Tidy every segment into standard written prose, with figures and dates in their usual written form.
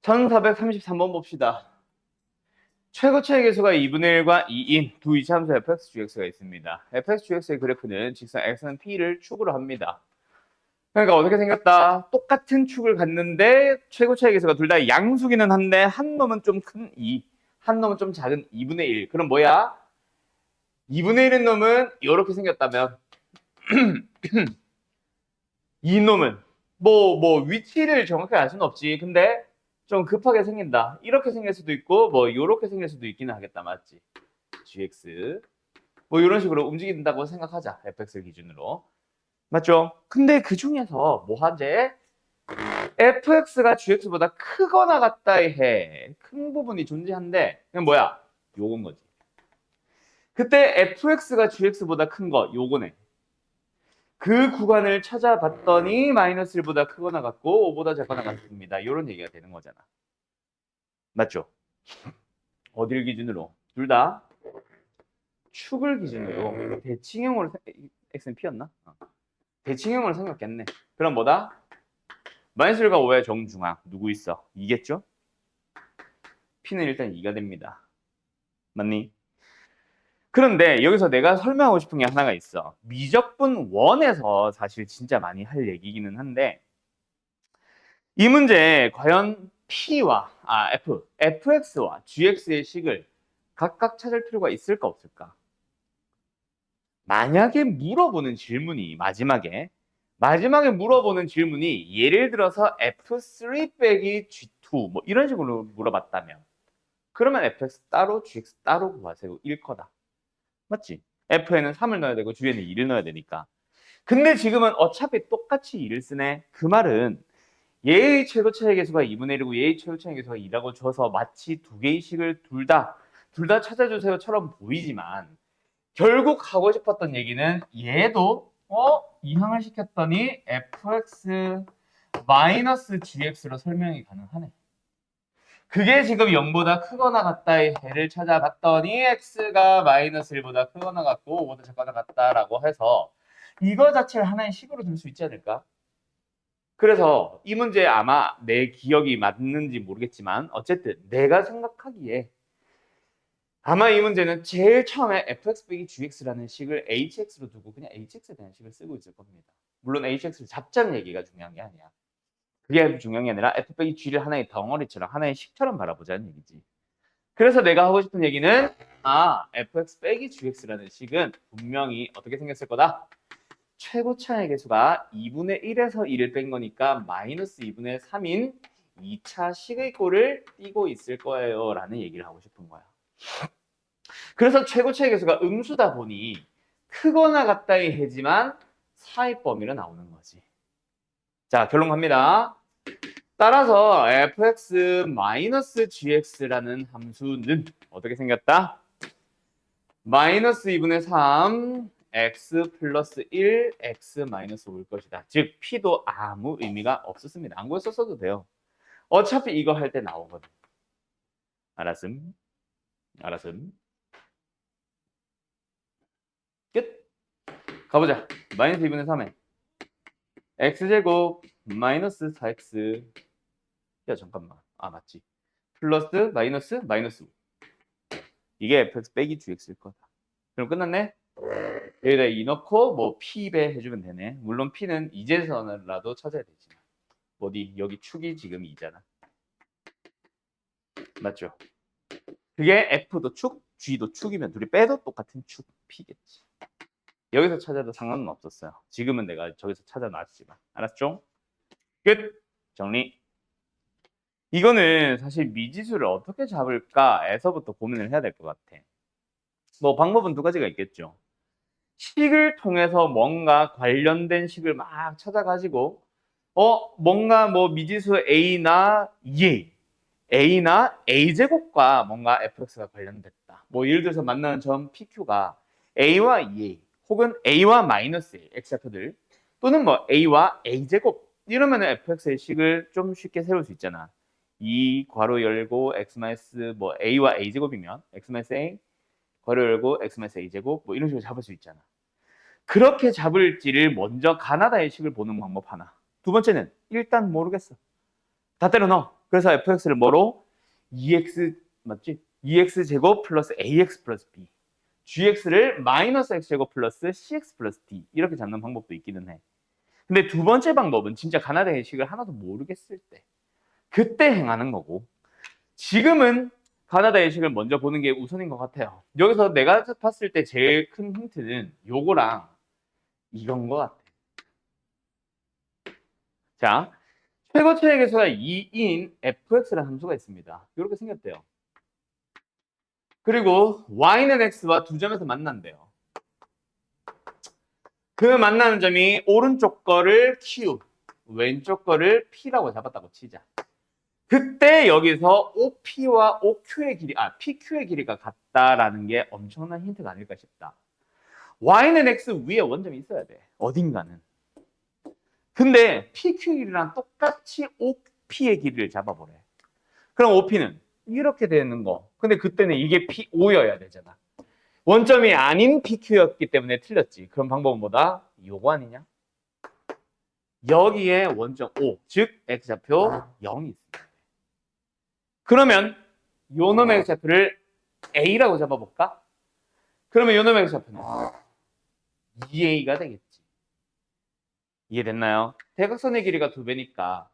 1433번 봅시다. 최고차의 계수가 2분의 1과 2인 두 이차함수 fx, gx가 있습니다. fx, gx의 그래프는 직선 x는 p를 축으로 합니다. 그러니까 어떻게 생겼다? 똑같은 축을 갖는데 최고차의 계수가 둘 다 양수기는 한데 한 놈은 좀 큰 2, 한 놈은 좀 작은 2분의 1. 그럼 뭐야? 2분의 1인 놈은 이렇게 생겼다면 이 놈은 뭐 위치를 정확하게 알 수는 없지. 근데 좀 급하게 생긴다. 이렇게 생길 수도 있고 뭐 이렇게 생길 수도 있기는 하겠다. 맞지? gx 뭐 이런 식으로 움직인다고 생각하자. fx를 기준으로. 맞죠? 근데 그 중에서 뭐 하재? fx가 gx보다 크거나 같다에 해. 큰 부분이 존재한데 그냥 뭐야? 요건 거지. 그때 fx가 gx보다 큰 거 요거네. 그 구간을 찾아봤더니 마이너스 1보다 크거나 같고 5보다 작거나 같습니다. 이런 얘기가 되는 거잖아. 맞죠? 어딜 기준으로? 둘 다 축을 기준으로 대칭형으로 x는 p였나? 대칭형으로 생겼겠네. 그럼 뭐다? 마이너스 1과 5의 정중앙 누구 있어? 2겠죠? p는 일단 2가 됩니다. 맞니? 그런데 여기서 내가 설명하고 싶은 게 하나가 있어. 미적분 1에서 사실 진짜 많이 할 얘기기는 한데 이 문제 과연 P와 fx와 gx의 식을 각각 찾을 필요가 있을까 없을까? 만약에 물어보는 질문이 마지막에 물어보는 질문이 예를 들어서 f3 빼기 g2 뭐 이런 식으로 물어봤다면 그러면 fx 따로 gx 따로 구하세요. 1커다. 맞지? f에는 3을 넣어야 되고 g에는 2를 넣어야 되니까. 근데 지금은 어차피 똑같이 2를 쓰네. 그 말은 얘의 최고차의 계수가 2분의 1이고 얘의 최고차의 계수가 2라고 줘서 마치 두 개의 식을 둘 다 찾아주세요처럼 보이지만 결국 하고 싶었던 얘기는 얘도 이항을 시켰더니 fx 마이너스 gx로 설명이 가능하네. 그게 지금 0보다 크거나 같다의 해를 찾아봤더니 x가 마이너스 1보다 크거나 같고 5보다 작거나 같다라고 해서 이거 자체를 하나의 식으로 들 수 있지 않을까? 그래서 이 문제 아마 내 기억이 맞는지 모르겠지만 어쨌든 내가 생각하기에 아마 이 문제는 제일 처음에 fx 빼기 gx라는 식을 hx로 두고 그냥 hx에 대한 식을 쓰고 있을 겁니다. 물론 hx를 잡자는 얘기가 중요한 게 아니야. 그게 중요한 게 아니라 f 빼기 g를 하나의 덩어리처럼 하나의 식처럼 바라보자는 얘기지. 그래서 내가 하고 싶은 얘기는 fx 빼기 gx라는 식은 분명히 어떻게 생겼을 거다? 최고차의 계수가 2분의 1에서 1을 뺀 거니까 마이너스 2분의 3인 2차 식의 꼴을 띄고 있을 거예요 라는 얘기를 하고 싶은 거야. 그래서 최고차의 계수가 음수다 보니 크거나 같다의 해지만 사의 범위로 나오는 거지. 자, 결론 갑니다. 따라서 fx-gx라는 함수는 어떻게 생겼다? 마이너스 2분의 3 x 플러스 1 x 마이너스 5일 것이다. 즉 p도 아무 의미가 없었습니다. 안 구했었어도 돼요. 어차피 이거 할 때 나오거든. 알았음? 알았음? 끝! 가보자. 마이너스 2분의 3에 x제곱 마이너스 4x 야 잠깐만. 맞지. 플러스 마이너스 마이너스 5. 이게 fx 빼기 gx일 거다. 그럼 끝났네? 여기다 2 넣고 뭐 p배 해주면 되네. 물론 p는 이제서라도 찾아야 되지만 어디 여기 축이 지금 2잖아. 맞죠? 그게 f도 축, g도 축이면 둘이 빼도 똑같은 축 p겠지. 여기서 찾아도 상관은 없었어요. 지금은 내가 저기서 찾아놨지만. 알았죠? 끝! 정리. 이거는 사실 미지수를 어떻게 잡을까에서부터 고민을 해야 될 것 같아. 뭐 방법은 두 가지가 있겠죠. 식을 통해서 뭔가 관련된 식을 막 찾아가지고 뭔가 뭐 미지수 A나 A나 A제곱과 뭔가 fx가 관련됐다. 뭐 예를 들어서 만나는 점 PQ가 A와 2A 혹은 A와 마이너스 A, X좌표들 또는 뭐 A와 A제곱 이러면 fx의 식을 좀 쉽게 세울 수 있잖아. 2 괄호 열고 x 마이너스 뭐 A와 A제곱이면 x 마이너스 A 괄호 열고 x 마이너스 A제곱 뭐 이런 식으로 잡을 수 있잖아. 그렇게 잡을지를 먼저 가나다의 식을 보는 방법 하나. 두 번째는 일단 모르겠어. 다 때려 넣어. 그래서 fx를 뭐로? 2x 맞지? 2x 제곱 플러스 ax 플러스 b. gx를 마이너스 x 제곱 플러스 cx 플러스 d 이렇게 잡는 방법도 있기는 해. 근데 두 번째 방법은 진짜 가나다 해식을 하나도 모르겠을 때 그때 행하는 거고, 지금은 가나다 예식을 먼저 보는 게 우선인 것 같아요. 여기서 내가 봤을 때 제일 큰 힌트는 요거랑 이건 것 같아. 자, 최고차의 개수가 2인 fx라는 함수가 있습니다. 이렇게 생겼대요. 그리고 y는 x와 두 점에서 만난대요. 그 만나는 점이 오른쪽 거를 q, 왼쪽 거를 p라고 잡았다고 치자. 그때 여기서 OP와 OQ의 길이, PQ의 길이가 같다라는 게 엄청난 힌트가 아닐까 싶다. Y는 X 위에 원점이 있어야 돼. 어딘가는. 근데 PQ 길이랑 똑같이 OP의 길이를 잡아보래. 그럼 OP는 이렇게 되는 거. 근데 그때는 이게 P5여야 되잖아. 원점이 아닌 PQ였기 때문에 틀렸지. 그럼 방법은 뭐다? 요거 아니냐? 여기에 원점 O, 즉 X좌표 0이 있습니다. 그러면 요 놈의 X좌표를 A라고 잡아볼까? 그러면 요 놈의 X좌표는 2A가 되겠지. 이해됐나요? 대각선의 길이가 2배니까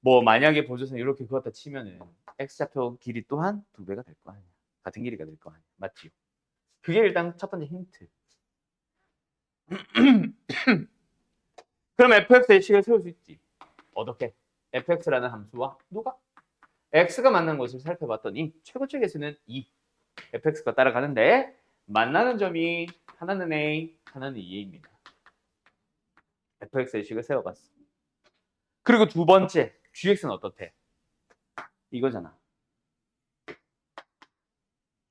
뭐 만약에 보조선 이렇게 그었다 치면은 X좌표 길이 또한 2배가 될 거 아니야. 같은 길이가 될 거 아니야. 맞지요? 그게 일단 첫 번째 힌트. 그럼 fx의 식을 세울 수 있지. 어떻게? fx라는 함수와 누가? x가 만난 곳을 살펴봤더니 최고치 개수는 2. fx가 따라가는데 만나는 점이 하나는 a, 하나는 2a입니다. fx의 식을 세워봤어. 그리고 두 번째, gx는 어떻대? 이거잖아.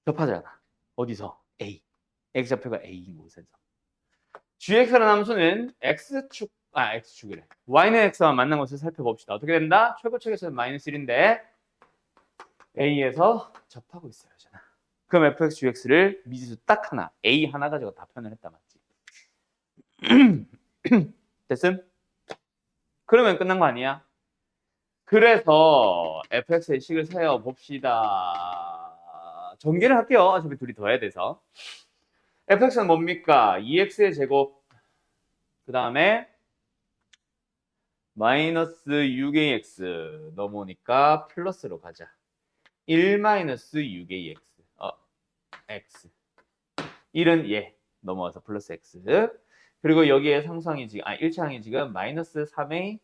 접하잖아. 어디서? a. x좌표가 a인 곳에서. gx라는 함수는 x축이래. y는 x와 만난 것을 살펴봅시다. 어떻게 된다? 최고치 개수는 마이너스 1인데 a에서 접하고 있어야 하잖아. 그럼 fx, gx를 미지수 딱 하나, a 하나 가지고 다 표현을 했다 맞지? 됐음? 그러면 끝난 거 아니야? 그래서 fx의 식을 세워봅시다. 전개를 할게요. 어차피 둘이 더해야 돼서. fx는 뭡니까? 2x의 제곱 그 다음에 마이너스 6ax 넘어오니까 플러스로 가자. 1 마이너스 6ax x 1은 얘 넘어와서 플러스 x 그리고 여기에 상수항이 지금 1차항이 지금 마이너스 3a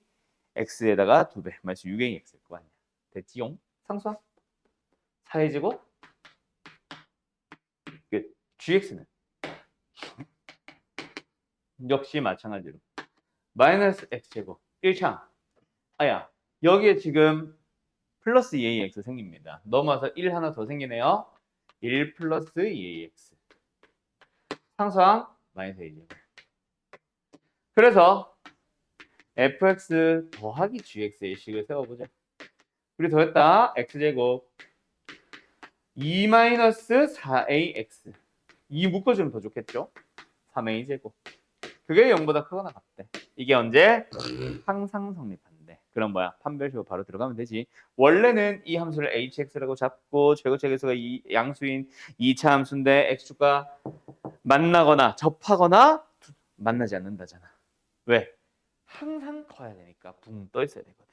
x에다가 2배 마이너스 6ax일 거 아니야. 됐지용? 상수항 4a제곱 끝. gx는 역시 마찬가지로 마이너스 x제곱 1차항 여기에 지금 플러스 2ax 생깁니다. 넘어와서 1 하나 더 생기네요. 1 플러스 2ax 상수항 마이너스 a제곱. 그래서 fx 더하기 gx의 식을 세워보자. 우리 더했다. x제곱 2 마이너스 4ax 2 묶어주면 더 좋겠죠? 3a제곱 그게 0보다 크거나 같대. 이게 언제? 항상 성립한대. 그럼 뭐야? 판별식으로 바로 들어가면 되지. 원래는 이 함수를 hx라고 잡고 최고치 개수가 이 양수인 2차 함수인데 x축과 만나거나 접하거나 만나지 않는다잖아. 왜? 항상 커야 되니까 붕 떠 있어야 되거든.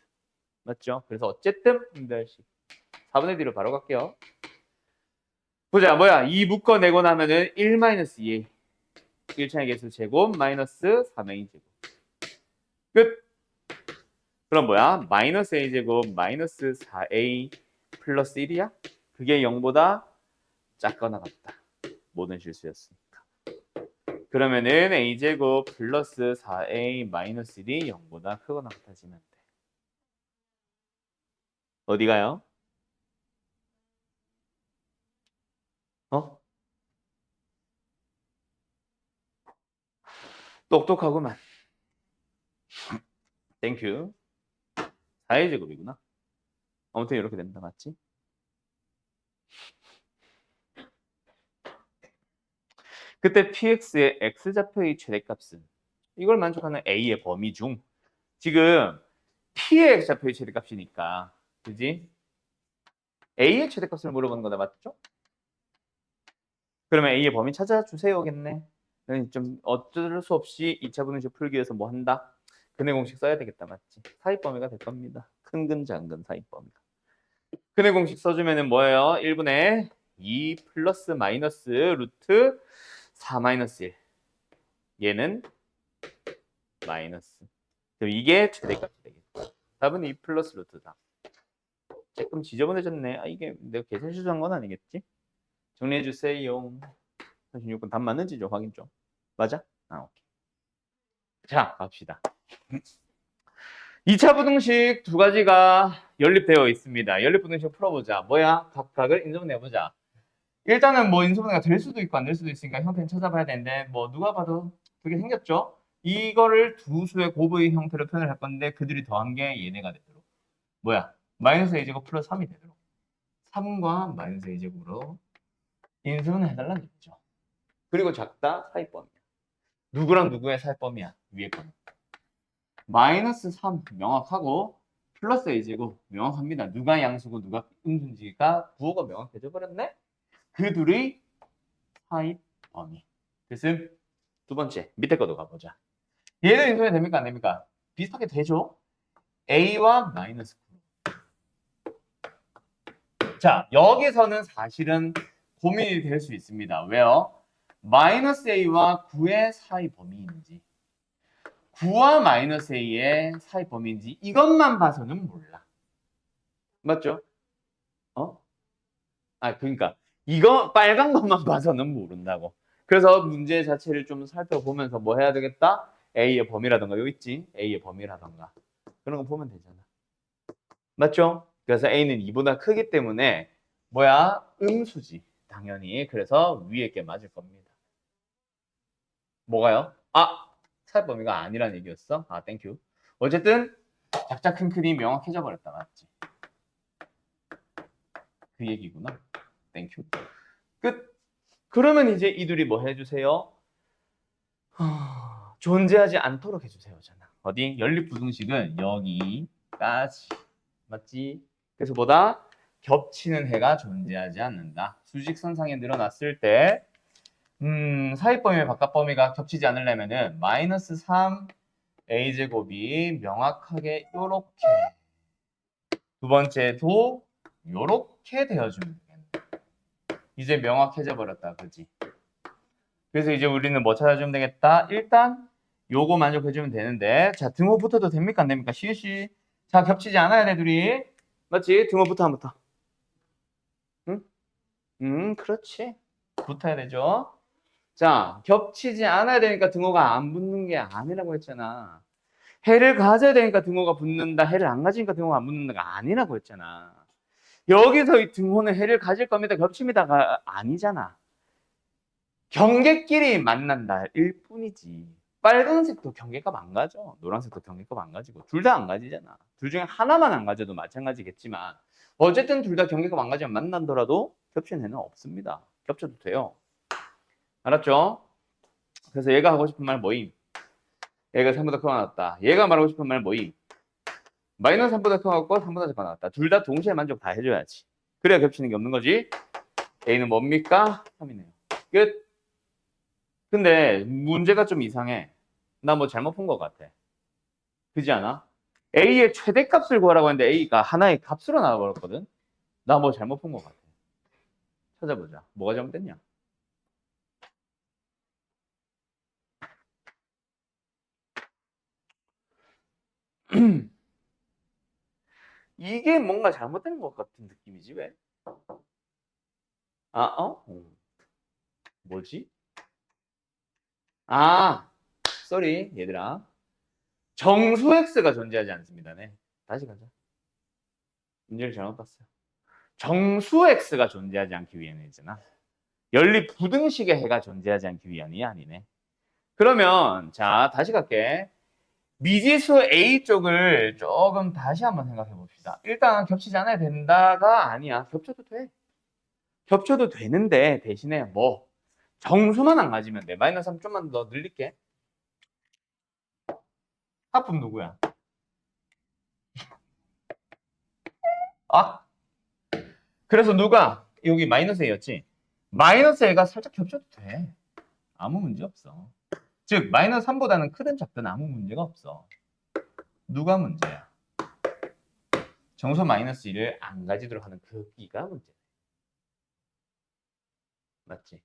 맞죠? 그래서 어쨌든 판별식 4분의 D로 바로 갈게요. 보자. 뭐야? 2 묶어내고 나면은 1 마이너스 2a 1차의 개수 제곱 마이너스 3a 제곱 끝. 그럼 뭐야? 마이너스 a 제곱 마이너스 4a 플러스 1이야? 그게 0보다 작거나 같다. 모든 실수였으니까. 그러면은 a 제곱 플러스 4a 마이너스 1이 0보다 크거나 같아지면 돼. 어디 가요? 똑똑하구만. 땡큐. 4a 제곱이구나. 아무튼 이렇게 된다. 맞지? 그때 px의 x좌표의 최대값은 이걸 만족하는 a의 범위 중 지금 p의 x좌표의 최대값이니까 그지? A의 최대값을 물어보는 거다, 맞죠? 그러면 A의 범위 찾아주세요겠네. 좀 어쩔 수 없이 2차 분행식 풀기 위해서 뭐 한다? 근해 공식 써야 되겠다, 맞지? 사입 범위가 될 겁니다. 큰 근 작은 사입 범위가. 근해 공식 써주면은 뭐예요? 1분의 2 플러스 마이너스 루트 4 마이너스 1. 얘는 마이너스. 그럼 이게 최대값이 되겠다. 답은 2 플러스 루트 4. 조금 지저분해졌네. 아, 이게 내가 계산 실수한 건 아니겠지? 정리해 주세요. 36번 답 맞는지 좀 확인 좀. 맞아? 아, 오케이. 자, 갑시다. 2차 부등식 두 가지가 연립되어 있습니다. 연립부등식 풀어보자. 뭐야? 각각을 인수분해해보자. 일단은 뭐 인수분해가 될 수도 있고 안 될 수도 있으니까 형태는 찾아봐야 되는데 뭐 누가 봐도 그게 생겼죠? 이거를 두 수의 곱의 형태로 표현을 할 건데 그들이 더한 게 얘네가 되도록. 뭐야? 마이너스 a제곱 플러스 3이 되도록. 3과 마이너스 a제곱으로 인수분해 해달라는 얘기죠. 그리고 작다 사이범위야. 누구랑 누구의 사이범위야? 위에 거는. 마이너스 3 명확하고 플러스 a제곱 명확합니다. 누가 양수고 누가 음수인지가 부호가 명확해져 버렸네. 그 둘의 사입 범위. 됐음. 두 번째 밑에 거도 가보자. 얘들 인수분해 됩니까 안 됩니까? 비슷하게 되죠. a와 마이너스 9. 자, 여기서는 사실은 고민이 될 수 있습니다. 왜요? 마이너스 a와 9의 사이 범위인지 9와 마이너스 a의 사이 범위인지 이것만 봐서는 몰라. 맞죠? 어? 아, 그러니까 이거 빨간 것만 봐서는 모른다고. 그래서 문제 자체를 좀 살펴보면서 뭐 해야 되겠다? A의 범위라던가 여기 있지? A의 범위라던가 그런 거 보면 되잖아. 맞죠? 그래서 A는 2보다 크기 때문에 뭐야? 음수지. 당연히. 그래서 위에 게 맞을 겁니다. 뭐가요? 아! 살 범위가 아니란 얘기였어? 아, 땡큐. 어쨌든 작자 큰 큰이 명확해져 버렸다. 맞지? 그 얘기구나. 땡큐. 끝. 그러면 이제 이들이 뭐 해주세요? 존재하지 않도록 해주세요잖아. 어디? 연립부등식은 여기까지. 맞지? 그래서 보다 겹치는 해가 존재하지 않는다. 수직선상에 늘어났을 때 사이범위와 바깥범위가 겹치지 않으려면은 마이너스 3 a제곱이 명확하게 요렇게 두 번째도 요렇게 되어주면 되겠네. 이제 명확해져 버렸다. 그지? 그래서 이제 우리는 뭐 찾아주면 되겠다? 일단 요거 만족해주면 되는데 자 등호부터도 됩니까 안 됩니까? 시시 자 겹치지 않아야 돼 둘이 맞지? 등호부터 한부터 응? 그렇지 붙어야 되죠 자 겹치지 않아야 되니까 등호가 안 붙는 게 아니라고 했잖아 해를 가져야 되니까 등호가 붙는다 해를 안 가지니까 등호가 안 붙는다가 아니라고 했잖아 여기서 이 등호는 해를 가질 겁니다 겹칩니다가 아니잖아 경계끼리 만난다 일 뿐이지. 빨간색도 경계가 망가져. 노란색도 경계가 망가지고 둘 다 안 가지잖아. 둘 중에 하나만 안 가져도 마찬가지겠지만 어쨌든 둘 다 경계가 망가지면 만난더라도 겹치는 애는 없습니다. 겹쳐도 돼요. 알았죠? 그래서 얘가 하고 싶은 말 뭐임? 얘가 3보다 크고 나왔다. 얘가 말하고 싶은 말 뭐임? 마이너스 3보다 크고 3보다 작고 나왔다. 둘 다 동시에 만족 다 해줘야지. 그래야 겹치는 게 없는 거지. A는 뭡니까? 3이네요. 끝. 근데 문제가 좀 이상해. 나 뭐 잘못 본 것 같아. 그지 않아? A의 최대값을 구하라고 했는데 A가 하나의 값으로 나와버렸거든. 나 뭐 잘못 본 것 같아. 찾아보자. 뭐가 잘못됐냐? 이게 뭔가 잘못된 것 같은 느낌이지 왜? 아, 어? 뭐지? 아, 쏘리 얘들아. 정수 x가 존재하지 않습니다. 네. 다시 가자. 문제를 잘못 봤어요. 정수 x가 존재하지 않기 위해는 있잖아. 연립 부등식의 해가 존재하지 않기 위함이 아니네. 그러면 자 다시 갈게. 미지수 A 쪽을 조금 다시 한번 생각해 봅시다. 일단 겹치지 않아야 된다가 아니야. 겹쳐도 돼. 겹쳐도 되는데 대신에 뭐 정수만 안 가지면 돼. 마이너스 3 좀만 더 늘릴게. 합분 누구야? 아, 그래서 누가 여기 마이너스 A였지? 마이너스 A가 살짝 겹쳐도 돼. 아무 문제 없어. 즉 마이너스 3보다는 크든 작든 아무 문제가 없어. 누가 문제야? 정수 마이너스 1을 안 가지도록 하는 크기가 문제. 맞지?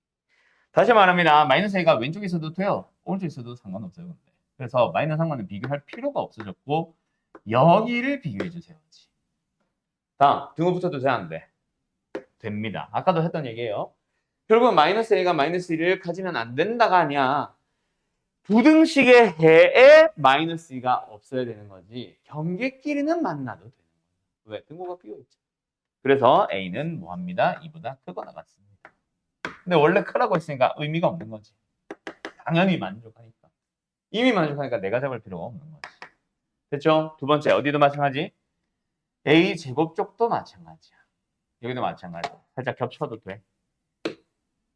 다시 말합니다. 마이너스 A가 왼쪽에 있어도 돼요. 오른쪽에 있어도 상관없어요. 근데. 그래서 마이너스 상관은 비교할 필요가 없어졌고 여기를 비교해 주세요. 다음 등호부터도 돼, 안 돼? 됩니다. 아까도 했던 얘기예요. 결국은 마이너스 A가 마이너스 1을 가지면 안 된다가 아니야. 부등식의 해에 마이너스 2가 없어야 되는 거지. 경계끼리는 만나도 되는 거야. 왜? 등호가 비어있죠. 그래서 A는 뭐합니다? 2보다 크거나 같습니다. 근데 원래 크라고 했으니까 의미가 없는 거지. 당연히 만족하니까. 이미 만족하니까 내가 잡을 필요가 없는 거지. 됐죠? 두 번째 어디도 마찬가지? A 제곱 쪽도 마찬가지야. 여기도 마찬가지야. 살짝 겹쳐도 돼.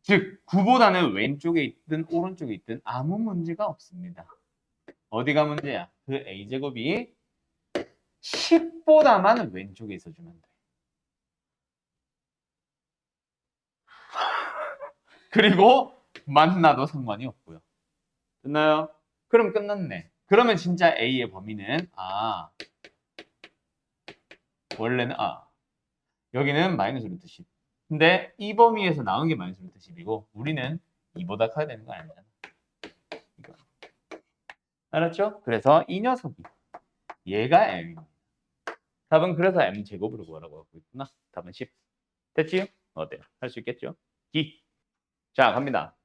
즉 9보다는 왼쪽에 있든 오른쪽에 있든 아무 문제가 없습니다. 어디가 문제야? 그 A제곱이 10보다만 왼쪽에 있어주면 돼. 그리고 만나도 상관이 없고요. 됐나요? 그럼 끝났네. 그러면 진짜 A의 범위는 원래는 여기는 마이너스 루트 10. 근데 이 범위에서 나온 게 마이너스 루트 10이고 우리는 2보다 커야 되는 거 아니잖아. 이거. 알았죠? 그래서 이 녀석이 얘가 M입니다. 답은 그래서 M 제곱으로 구하라고 하고 있구나. 답은 10. 됐지? 어때요? 할 수 있겠죠? D. 자, 갑니다.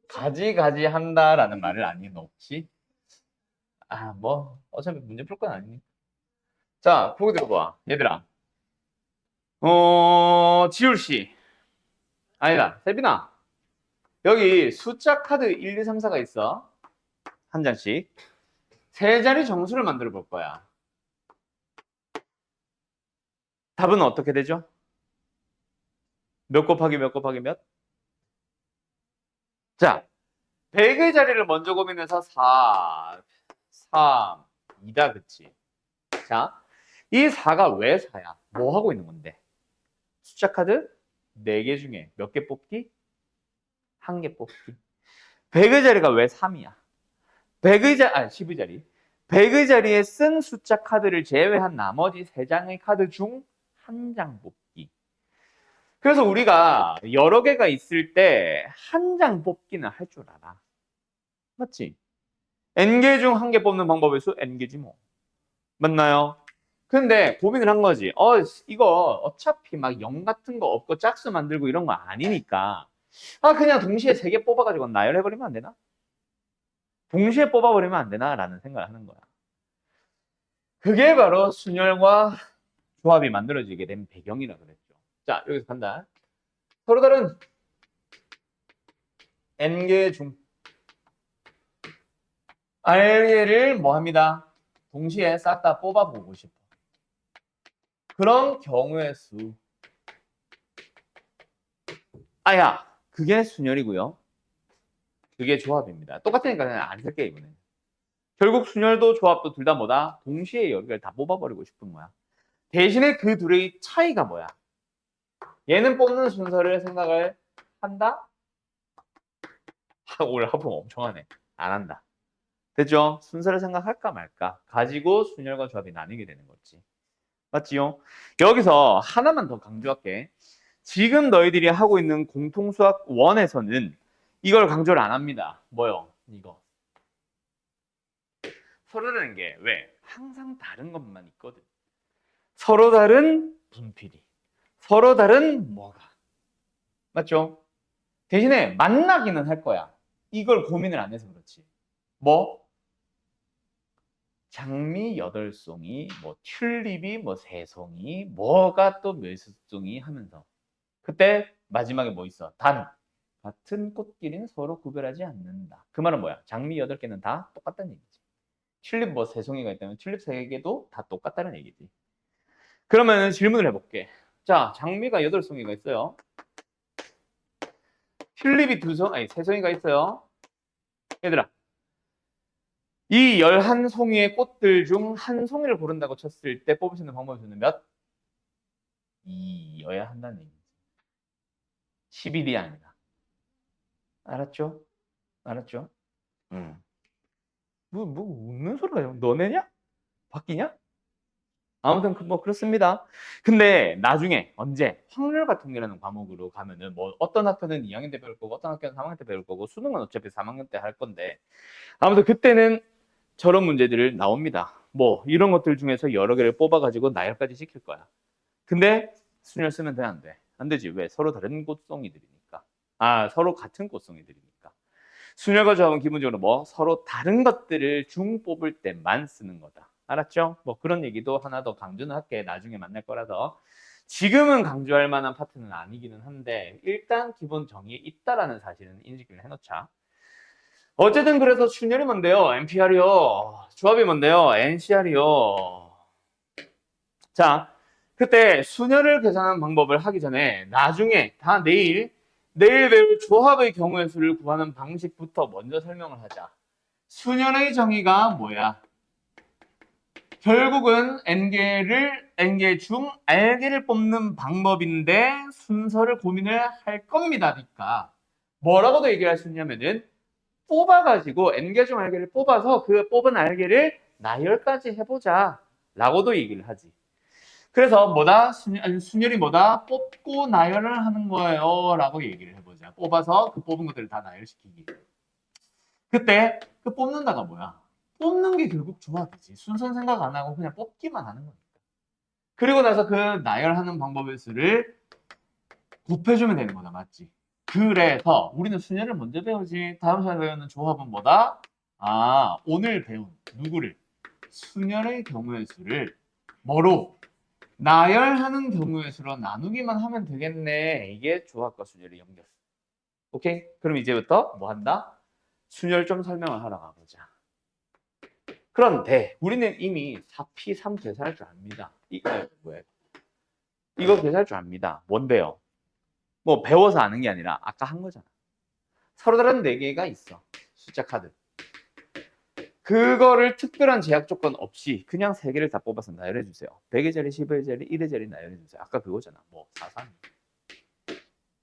가지가지 한다라는 말을 아닌 없지? 뭐 어차피 문제 풀 건 아니니까. 자, 보기 들어봐. 얘들아. 지율 씨. 아니다. 세빈아. 여기 숫자 카드 1, 2, 3, 4가 있어. 한 장씩. 세 자리 정수를 만들어 볼 거야. 답은 어떻게 되죠? 몇 곱하기 몇 곱하기 몇? 자, 100의 자리를 먼저 고민해서 4, 3, 2다, 그치? 자, 이 4가 왜 4야? 뭐 하고 있는 건데? 숫자 카드 4개 중에 몇 개 뽑기? 1개 뽑기. 100의 자리가 왜 3이야? 10의 자리. 100의 자리에 쓴 숫자 카드를 제외한 나머지 3장의 카드 중 한 장 뽑기. 그래서 우리가 여러 개가 있을 때 한 장 뽑기는 할 줄 알아. 맞지? n개 중 1개 뽑는 방법의 수 n개지 뭐. 맞나요? 근데 고민을 한 거지. 이거 어차피 막 0 같은 거 없고 짝수 만들고 이런 거 아니니까. 그냥 동시에 3개 뽑아가지고 나열해버리면 안 되나? 동시에 뽑아버리면 안 되나? 라는 생각을 하는 거야. 그게 바로 순열과 조합이 만들어지게 된 배경이라 그랬죠. 자, 여기서 간다. 서로 다른 n개 중 r개를 뭐 합니다? 동시에 싹 다 뽑아보고 싶어. 그런 경우의 수. 그게 순열이고요. 그게 조합입니다. 똑같으니까 그냥 안 쓸게, 이번에. 결국 순열도 조합도 둘 다 뭐다? 동시에 여러 개를 다 뽑아버리고 싶은 거야. 대신에 그 둘의 차이가 뭐야? 얘는 뽑는 순서를 생각을 한다? 오늘 하품 엄청 하네. 안 한다. 됐죠? 순서를 생각할까 말까 가지고 순열과 조합이 나뉘게 되는 거지. 맞지요? 여기서 하나만 더 강조할게. 지금 너희들이 하고 있는 공통수학 1에서는 이걸 강조를 안 합니다. 뭐요? 이거. 서로 다른 게 왜? 항상 다른 것만 있거든. 서로 다른 분필이. 서로 다른 뭐가. 맞죠? 대신에 만나기는 할 거야. 이걸 고민을 안 해서 그렇지. 뭐? 장미 8송이, 뭐 튤립이 뭐 3송이, 뭐가 또 몇 송이 하면서 그때 마지막에 뭐 있어? 단. 같은 꽃끼리는 서로 구별하지 않는다. 그 말은 뭐야? 장미 8개는 다 똑같다는 얘기지. 튤립 뭐 3송이가 있다면 튤립 3개도 다 똑같다는 얘기지. 그러면 질문을 해볼게. 자, 장미가 8송이가 있어요. 튤립이 3송이가 있어요. 얘들아, 이 11송이의 꽃들 중 한 송이를 고른다고 쳤을 때 뽑을 수 있는 방법의 수는 몇? 2여야 한다는 얘기지. 11이 아니라. 알았죠? 알았죠? 뭐 웃는 소리가 너네냐? 바뀌냐? 아무튼 뭐 그렇습니다. 근데 나중에 언제 확률과 통계라는 과목으로 가면은 뭐 어떤 학교는 2학년 때 배울 거고 어떤 학교는 3학년 때 배울 거고 수능은 어차피 3학년 때 할 건데 아무튼 그때는 저런 문제들을 나옵니다. 뭐 이런 것들 중에서 여러 개를 뽑아가지고 나열까지 시킬 거야. 근데 순열 쓰면 돼, 안 돼? 안 되지. 왜? 서로 다른 꽃송이들이니까. 서로 같은 꽃송이들이니까. 순열과 조합은 기본적으로 뭐 서로 다른 것들을 중 뽑을 때만 쓰는 거다. 알았죠? 뭐 그런 얘기도 하나 더 강조는 할게. 나중에 만날 거라서. 지금은 강조할 만한 파트는 아니기는 한데 일단 기본 정의에 있다라는 사실은 인지를 해놓자. 어쨌든 그래서 순열이 뭔데요? NPR이요. 조합이 뭔데요? NCR이요. 자, 그때 순열을 계산하는 방법을 하기 전에 나중에 다 내일 배울 조합의 경우의 수를 구하는 방식부터 먼저 설명을 하자. 순열의 정의가 뭐야? 결국은 n개 중 r개를 뽑는 방법인데 순서를 고민을 할 겁니다니까 뭐라고도 얘기를 할 수 있냐면은 뽑아가지고 n개 중 r개를 뽑아서 그 뽑은 r개를 나열까지 해보자 라고도 얘기를 하지. 그래서 뭐다? 순열이 뭐다? 뽑고 나열을 하는 거예요 라고 얘기를 해보자. 뽑아서 그 뽑은 것들을 다 나열시키기. 그때 그 뽑는다가 뭐야? 뽑는 게 결국 조합이지. 순서는 생각 안 하고 그냥 뽑기만 하는 거니까. 그리고 나서 그 나열하는 방법의 수를 곱해주면 되는 거다. 맞지? 그래서 우리는 순열을 먼저 배우지. 다음 시간에 배우는 조합은 뭐다? 오늘 배운 누구를? 순열의 경우의 수를 뭐로? 나열하는 경우의 수로 나누기만 하면 되겠네. 이게 조합과 순열의 연결. 오케이? 그럼 이제부터 뭐 한다? 순열 좀 설명을 하러 가보자. 그런데 우리는 이미 4P3 계산할 줄 압니다. 이거 계산할 줄 압니다. 뭔데요? 뭐 배워서 아는 게 아니라 아까 한 거잖아. 서로 다른 4개가 있어. 숫자 카드. 그거를 특별한 제약 조건 없이 그냥 3개를 다 뽑아서 나열해 주세요. 100의 자리, 10의 자리, 1의 자리 나열해 주세요. 아까 그거잖아. 뭐 4, 3.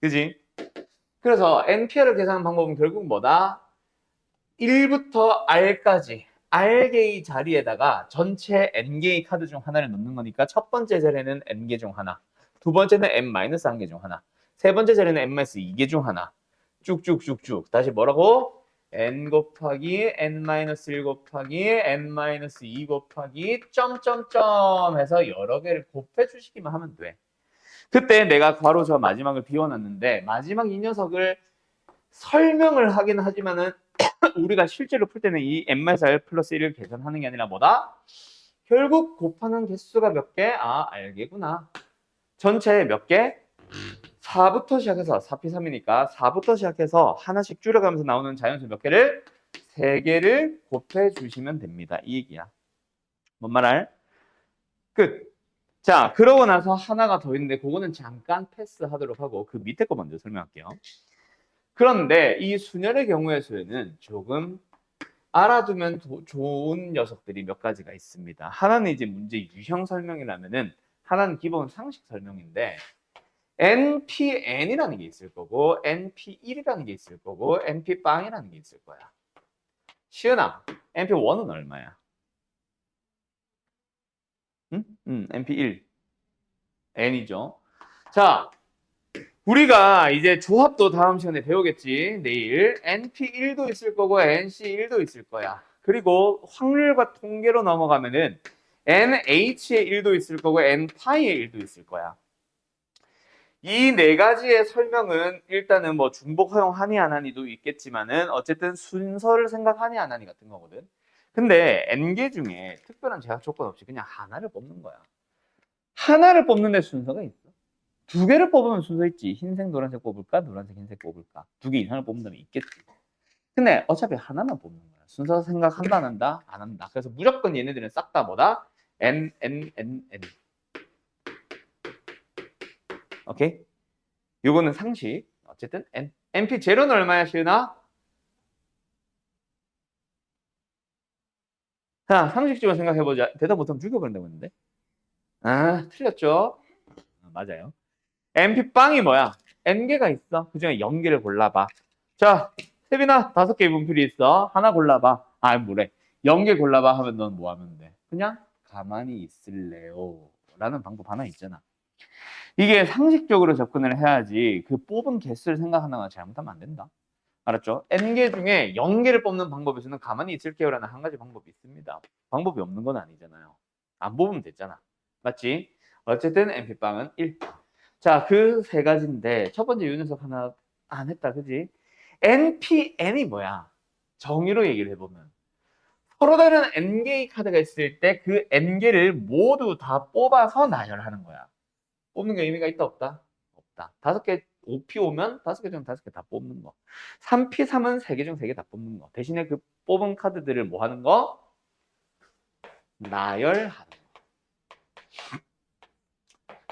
그지? 그래서 NPR을 계산하는 방법은 결국 뭐다? 1부터 R까지 R개의 자리에다가 전체 N개의 카드 중 하나를 넣는 거니까 첫 번째 자리에는 N개 중 하나, 두 번째는 N-1개 중 하나, 세 번째 자리는 N-2개 중 하나 쭉쭉쭉쭉 다시 뭐라고? N 곱하기 N-1 곱하기 N-2 곱하기 점점점 해서 여러 개를 곱해 주시기만 하면 돼. 그때 내가 괄호 저 마지막을 비워놨는데 마지막 이 녀석을 설명을 하긴 하지만은 우리가 실제로 풀 때는 이 n-r 플러스 1을 계산하는 게 아니라 뭐다? 결국 곱하는 개수가 몇 개? 알겠구나. 전체 몇 개? 4부터 시작해서 4P3이니까 4부터 시작해서 하나씩 줄여가면서 나오는 자연수 몇 개를? 3개를 곱해 주시면 됩니다. 이 얘기야. 뭔 말할? 끝. 자, 그러고 나서 하나가 더 있는데 그거는 잠깐 패스하도록 하고 그 밑에 거 먼저 설명할게요. 그런데 이 순열의 경우의 수에는 조금 알아두면 좋은 녀석들이 몇 가지가 있습니다. 하나는 이제 문제 유형 설명이라면은 하나는 기본 상식 설명인데 NPN이라는 게 있을 거고 NP1이라는 게 있을 거고 NP빵이라는 게 있을 거야. 시은아, NP1은 얼마야? 응? NP1 N이죠. 자, 우리가 이제 조합도 다음 시간에 배우겠지. 내일 NP1도 있을 거고 NC1도 있을 거야. 그리고 확률과 통계로 넘어가면은 NH의 1도 있을 거고 N파이의 1도 있을 거야. 이 네 가지의 설명은 일단은 뭐 중복 허용하니 안 하니도 있겠지만은 어쨌든 순서를 생각하니 안 하니 같은 거거든. 근데 N개 중에 특별한 제약 조건 없이 그냥 하나를 뽑는 거야. 하나를 뽑는데 순서가 있어. 2개를 뽑으면 순서 있지. 흰색, 노란색 뽑을까? 노란색, 흰색 뽑을까? 2개 이상을 뽑는다면 있겠지. 근데 어차피 하나만 뽑는 거야. 순서 생각한다, 안 한다? 안 한다. 그래서 무조건 얘네들은 싹 다 뭐다? N. 오케이? 요거는 상식. 어쨌든 NP0는 얼마야, 시은아? 자, 상식적으로 생각해보자. 대답 못하면 죽여버린다고 했는데. 아, 틀렸죠? 맞아요. NP빵이 뭐야? N개가 있어. 그 중에 0개를 골라봐. 자, 세빈아, 5개 분필이 있어. 하나 골라봐. 아, 뭐래. 0개 골라봐 하면 넌 뭐 하면 돼? 그냥 가만히 있을래요. 라는 방법 하나 있잖아. 이게 상식적으로 접근을 해야지 그 뽑은 개수를 생각하다가 잘못하면 안 된다. 알았죠? N개 중에 0개를 뽑는 방법에서는 가만히 있을게요라는 한 가지 방법이 있습니다. 방법이 없는 건 아니잖아요. 안 뽑으면 됐잖아. 맞지? 어쨌든 NP빵은 1. 자, 그 세 가지인데 첫 번째 윤은석 하나 안 했다. 그지? NPN이 뭐야? 정의로 얘기를 해보면 서로 다른 N개의 카드가 있을 때 그 N개를 모두 다 뽑아서 나열하는 거야. 뽑는 게 의미가 있다 없다? 없다. 5개 5P 오면 5개 중 5개 다 뽑는 거. 3P 3은 3개 중 3개 다 뽑는 거. 대신에 그 뽑은 카드들을 뭐 하는 거? 나열하는 거.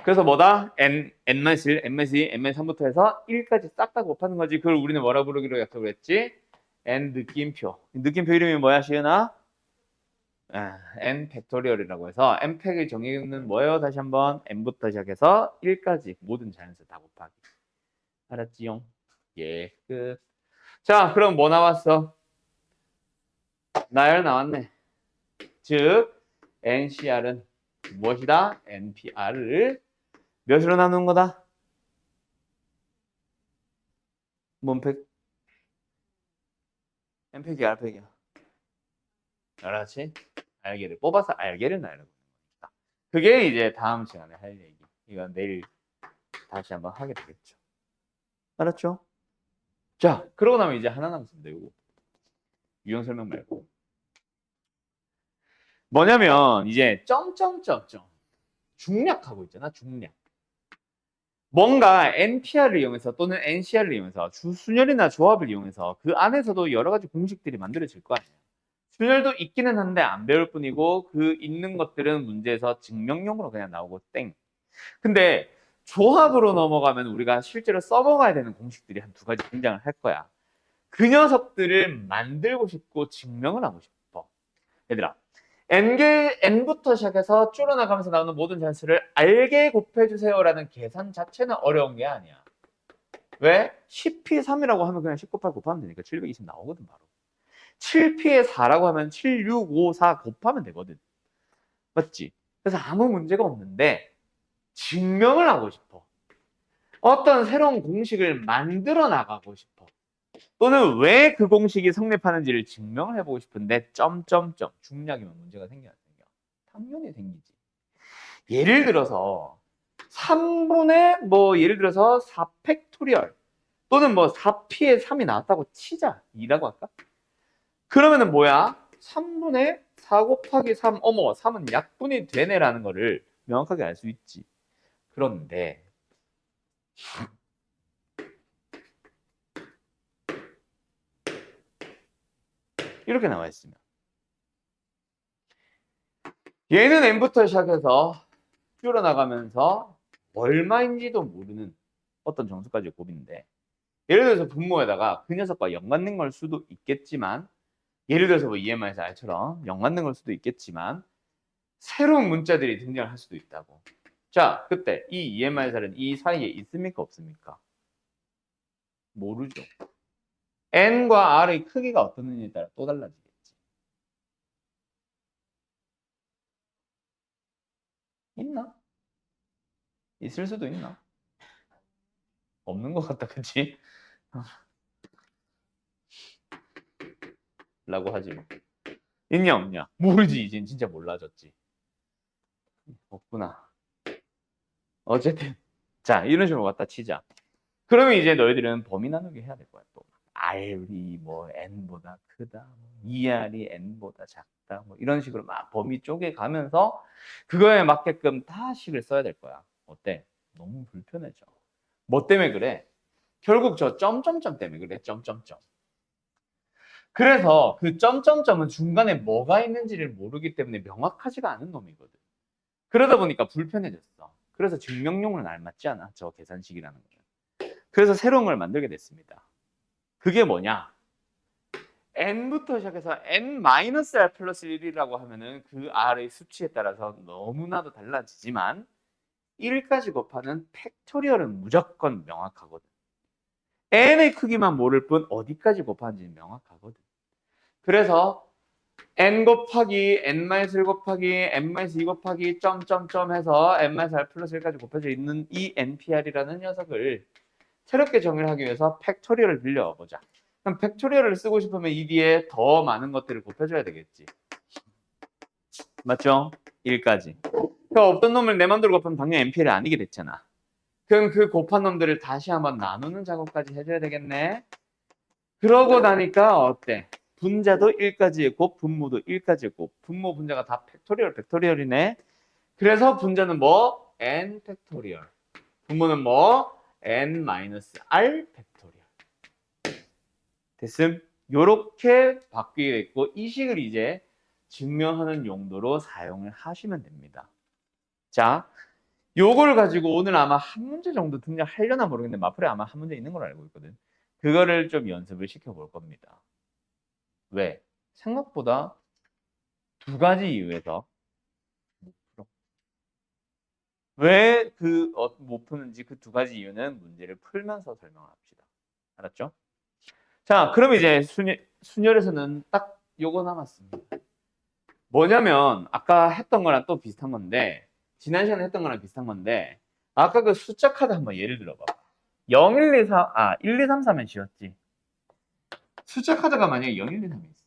그래서 뭐다? N-1, N-2, N-3부터 해서 1까지 싹 다 곱하는 거지. 그걸 우리는 뭐라 부르기로 약속을 했지? N 느낌표. 느낌표 이름이 뭐야, 시은아? N 팩토리얼이라고 해서 N 팩의 정의는 뭐예요? 다시 한번 N부터 시작해서 1까지 모든 자연수 다 곱하기. 알았지용? 예, 끝. 자, 그럼 뭐 나왔어? 나열 나왔네. 즉, NCR은 무엇이다? NPR을 몇으로 나누는 거다? 뭔 팩? N팩이야, R팩이야. 알았지? 알게를 뽑아서 알게를 나열하는 거니까. 그게 이제 다음 시간에 할 얘기. 이건 내일 다시 한번 하게 되겠죠. 알았죠? 자, 그러고 나면 이제 하나 남았습니다. 이거 유형 설명 말고. 뭐냐면 이제 점점점점 중략하고 있잖아. 중략. 뭔가 NPR을 이용해서 또는 NCR을 이용해서 순열이나 조합을 이용해서 그 안에서도 여러 가지 공식들이 만들어질 거 아니에요. 순열도 있기는 한데 안 배울 뿐이고 그 있는 것들은 문제에서 증명용으로 그냥 나오고 땡. 근데 조합으로 넘어가면 우리가 실제로 써먹어야 되는 공식들이 한 2가지 등장을 할 거야. 그 녀석들을 만들고 싶고 증명을 하고 싶어. 얘들아, n부터 시작해서 줄어나가면서 나오는 모든 잔수를 알게 곱해주세요라는 계산 자체는 어려운 게 아니야. 왜? 10p3이라고 하면 그냥 10 곱하기 곱하면 되니까 720 나오거든 바로. 7p에 4라고 하면 7, 6, 5, 4 곱하면 되거든. 맞지? 그래서 아무 문제가 없는데 증명을 하고 싶어. 어떤 새로운 공식을 만들어 나가고 싶어. 또는 왜 그 공식이 성립하는지를 증명을 해보고 싶은데 점점점 중략이면 문제가 생겨 안 생겨? 당연히 생기지. 예를 들어서 3분의 뭐 예를 들어서 4팩토리얼 또는 뭐 4p의 3이 나왔다고 치자. 2라고 할까? 그러면은 뭐야? 3분의 4 곱하기 3 어머 3은 약분이 되네라는 거를 명확하게 알 수 있지. 그런데 이렇게 나와 있으면 얘는 n부터 시작해서 줄어나가면서 얼마인지도 모르는 어떤 정수까지 곱인데 예를 들어서 분모에다가 그 녀석과 연관된 걸 수도 있겠지만 예를 들어서 뭐 EMI4R처럼 연관된 걸 수도 있겠지만 새로운 문자들이 등장을 할 수도 있다고. 자, 그때 이 EMI4는 이 사이에 있습니까? 없습니까? 모르죠. N과 R의 크기가 어떻느냐에 따라 또 달라지겠지. 있나? 있을 수도 있나? 없는 것 같다, 그치? 라고 하지 뭐. 있냐 없냐? 모르지. 이젠 진짜 몰라졌지. 없구나. 어쨌든 자 이런 식으로 갖다 치자. 그러면 이제 너희들은 범위 나누기 해야 될 거야. 또 R이 뭐 N보다 크다, 2R이 N보다 작다, 뭐 이런 식으로 막 범위 쪼개가면서 그거에 맞게끔 다 식을 써야 될 거야. 어때? 너무 불편해져. 뭐 때문에 그래? 결국 저 점점점 때문에 그래. 점점점. 그래서 그 점점점은 중간에 뭐가 있는지를 모르기 때문에 명확하지가 않은 놈이거든. 그러다 보니까 불편해졌어. 그래서 증명용은 알맞지 않아. 저 계산식이라는 거는. 그래서 새로운 걸 만들게 됐습니다. 그게 뭐냐? n부터 시작해서 n-r 플러스 1이라고 하면은 그 r의 수치에 따라서 너무나도 달라지지만 1까지 곱하는 팩토리얼은 무조건 명확하거든. n의 크기만 모를 뿐 어디까지 곱하는지 명확하거든. 그래서 n 곱하기 n-1 곱하기 n-2 곱하기 점점점 해서 n-r 플러스 1까지 곱해져 있는 이 npr이라는 녀석을 새롭게 정의를 하기 위해서 팩토리얼을 빌려보자. 그럼 팩토리얼을 쓰고 싶으면 이 뒤에 더 많은 것들을 곱해줘야 되겠지. 맞죠? 1까지. 그 없던 놈을 내 맘대로 곱하면 당연히 npl이 아니게 됐잖아. 그럼 그 곱한 놈들을 다시 한번 나누는 작업까지 해줘야 되겠네. 그러고 나니까 어때? 분자도 1까지 곱, 분모도 1까지 곱. 분모 분자가 다 팩토리얼이네. 그래서 분자는 뭐? n 팩토리얼. 분모는 뭐? n-r 팩토리얼. 됐음? 요렇게 바뀌어 있고 이 식을 이제 증명하는 용도로 사용을 하시면 됩니다. 자, 요걸 가지고 오늘 아마 한 문제 정도 등장하려나 모르겠는데 마플에 아마 한 문제 있는 걸로 알고 있거든. 그거를 좀 연습을 시켜볼 겁니다. 왜? 생각보다 두 가지 이유에서 왜 못 푸는지 그 두 가지 이유는 문제를 풀면서 설명을 합시다. 알았죠? 자, 그럼 이제 순열에서는 딱 요거 남았습니다. 뭐냐면 아까 했던 거랑 또 비슷한 건데 지난 시간에 했던 거랑 비슷한 건데 아까 그 숫자 카드 한번 예를 들어봐. 0, 1, 2, 3, 1, 2, 3, 4면 쉬웠지. 숫자 카드가 만약에 0, 1, 2, 3이 있어.